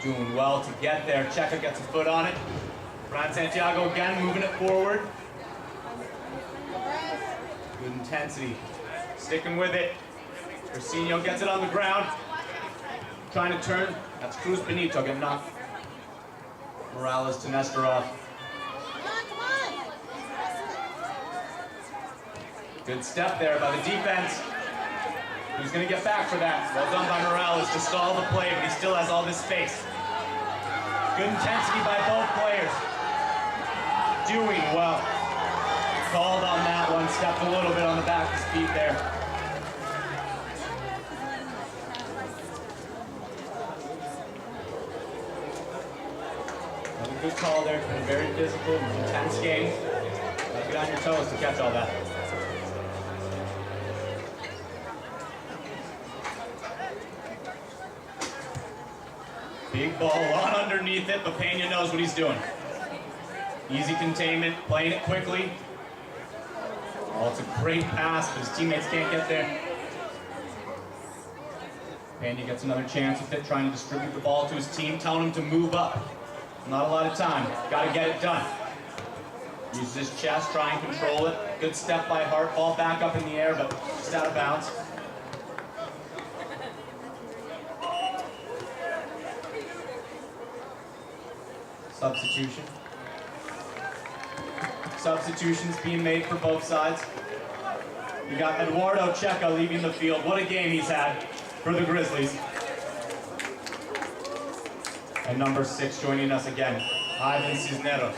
Doing well to get there. Cheka gets a foot on it. Brian Santiago again moving it forward. Good intensity. Sticking with it. Ursinio gets it on the ground. Trying to turn. That's Cruz Benito getting knocked. Morales to Nestorov. Good step there by the defense. Who's going to get back for that? Well done by Morales to stall the play, but he still has all this space. Good intensity by both players. Doing well. Called on that one, stepped a little bit on the back of his feet there. Another good call there. It's been a very physical, intense game. Gotta get on your toes to catch all that. Big ball, a lot underneath it, but Pena knows what he's doing. Easy containment, playing it quickly. Oh, it's a great pass, but his teammates can't get there. Pena gets another chance with it, trying to distribute the ball to his team, telling him to move up. Not a lot of time, gotta get it done. Uses his chest, try and control it. Good step by Hart, ball back up in the air, but just out of bounds. Substitution. Substitutions being made for both sides. You got Eduardo Cheka leaving the field. What a game he's had for the Grizzlies. And number 6 joining us again, Ivan Cisneros.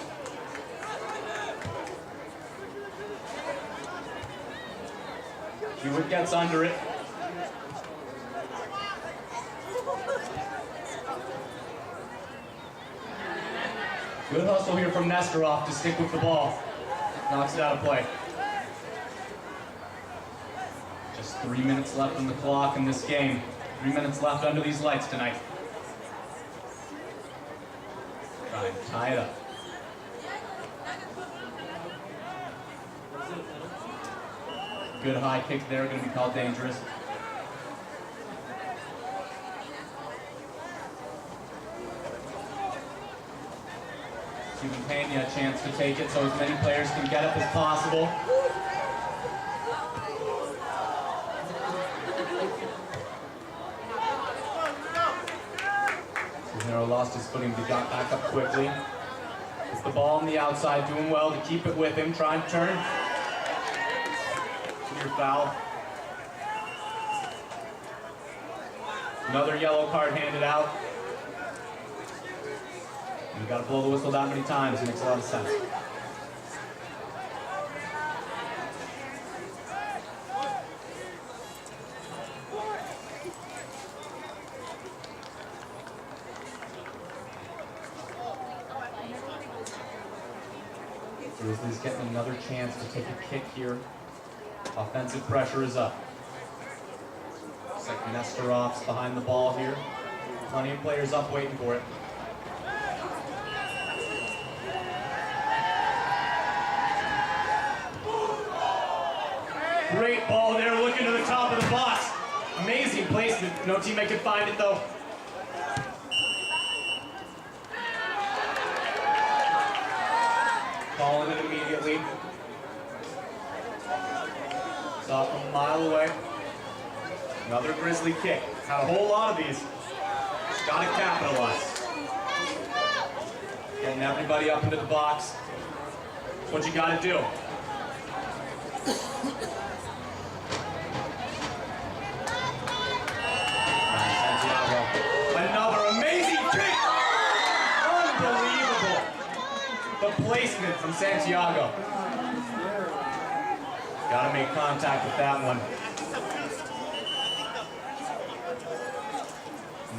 Hewitt gets under it. Good hustle here from Nestorov to stick with the ball. Knocks it out of play. Just 3 minutes left on the clock in this game. 3 minutes left under these lights tonight. Try and tie it up. Good high kick there, going to be called dangerous. Giving Pena a chance to take it so as many players can get up as possible. Cisneros lost his footing, but he got back up quickly. It's the ball on the outside, doing well to keep it with him, trying to turn. Clear foul. Another yellow card handed out. You gotta blow the whistle that many times, it makes a lot of sense. Grizzlies getting another chance to take a kick here. Offensive pressure is up. Looks like Nestorov's behind the ball here. Plenty of players up waiting for it. Great ball there, looking to the top of the box. Amazing placement. No teammate could find it though. Calling it immediately. Saw it from a mile away. Another Grizzly kick. Had a whole lot of these. Just gotta capitalize. Getting everybody up into the box. That's what you gotta do. Another amazing kick! Unbelievable! The placement from Santiago. Gotta make contact with that one.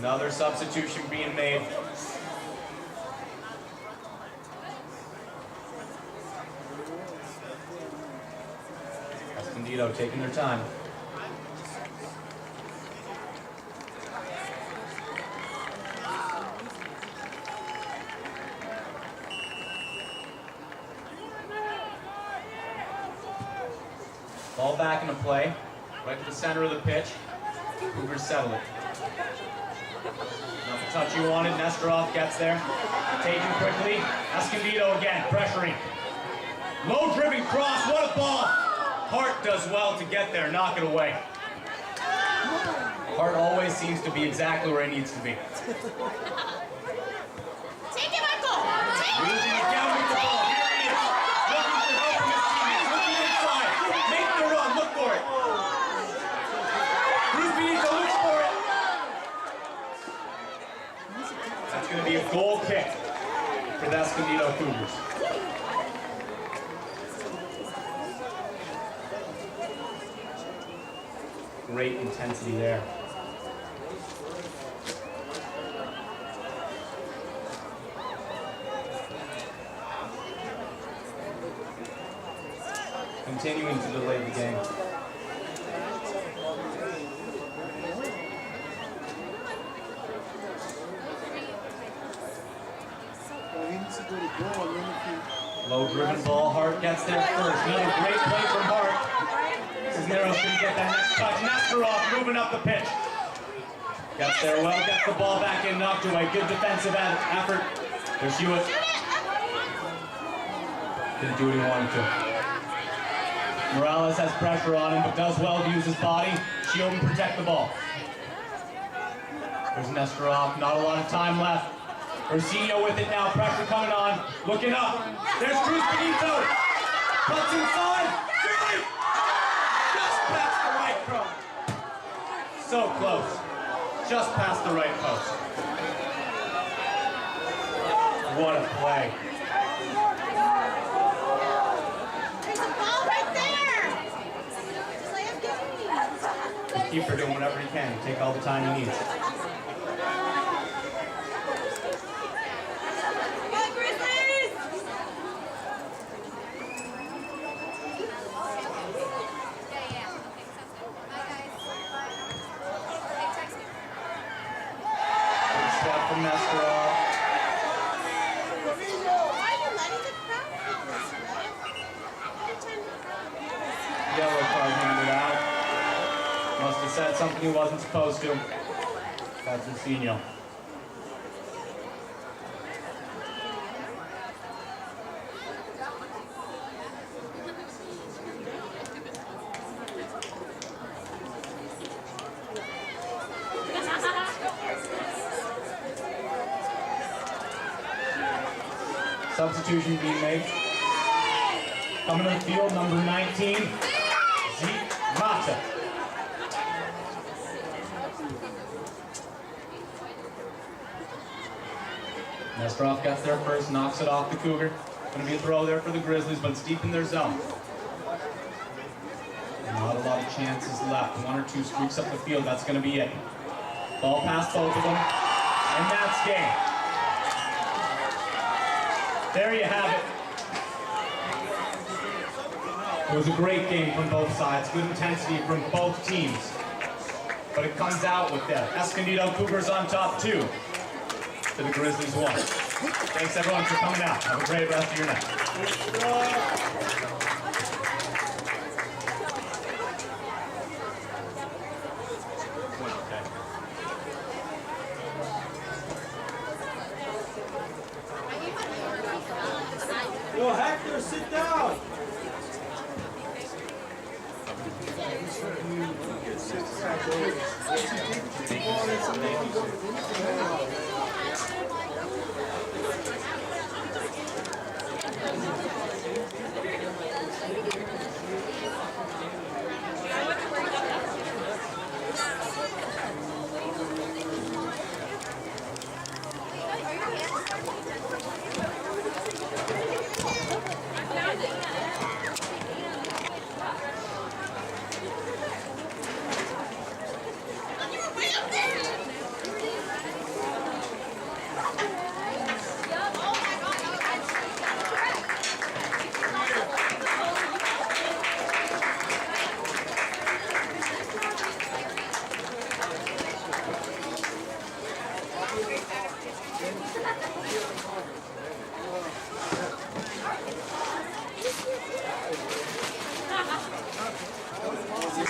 Another substitution being made. ESCONDIDO taking their time. Ball back into play, right to the center of the pitch. Cougars settle it. Not the touch you wanted, Nesterov gets there. Taken quickly, ESCONDIDO again, pressuring. Low driven cross, what a ball! Hart does well to get there, knock it away. Hart always seems to be exactly where he needs to be. Take it, Michael! Take it! Losing it down with the ball, here he is. Looking for help from his teammates, looking inside. Make the run, look for it. Cruz Benito looks for it. That's going to be a goal kick for the ESCONDIDO Cougars. Great intensity there. Continuing to delay the game. Low driven ball, Hart gets there first. Another great play from Hart. Cisneros can get that next touch. Nesterov moving up the pitch. Gets there well, gets the ball back in, knocked away. Good defensive effort. There's Hewitt. Didn't do what he wanted to. Morales has pressure on him, but does well to use his body. Shield and protect the ball. There's Nesterov, not a lot of time left. Ursinio with it now, pressure coming on. Looking up. There's Cruz Benito. Cuts inside. Good! Just past the right post. So close. Just past the right post. What a play. There's a ball right there! The keeper doing whatever he can to take all the time he needs. Yellow card handed out. Must have said something he wasn't supposed to. That's Ursinio. Substitution being made. Coming to the field, number 19, Zeke Mata. Nesterov gets there first, knocks it off the Cougar. Going to be a throw there for the Grizzlies, but it's deep in their zone. Not a lot of chances left. One or two streaks up the field, that's going to be it. Ball past both of them, and that's game. There you have it. It was a great game from both sides. Good intensity from both teams. But it comes out with the ESCONDIDO Cougars on top 2 to the Grizzlies 1. Thanks everyone for coming out. Have a great rest of your night. Yo, Hector, sit down.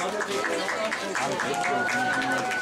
Other people don't want to.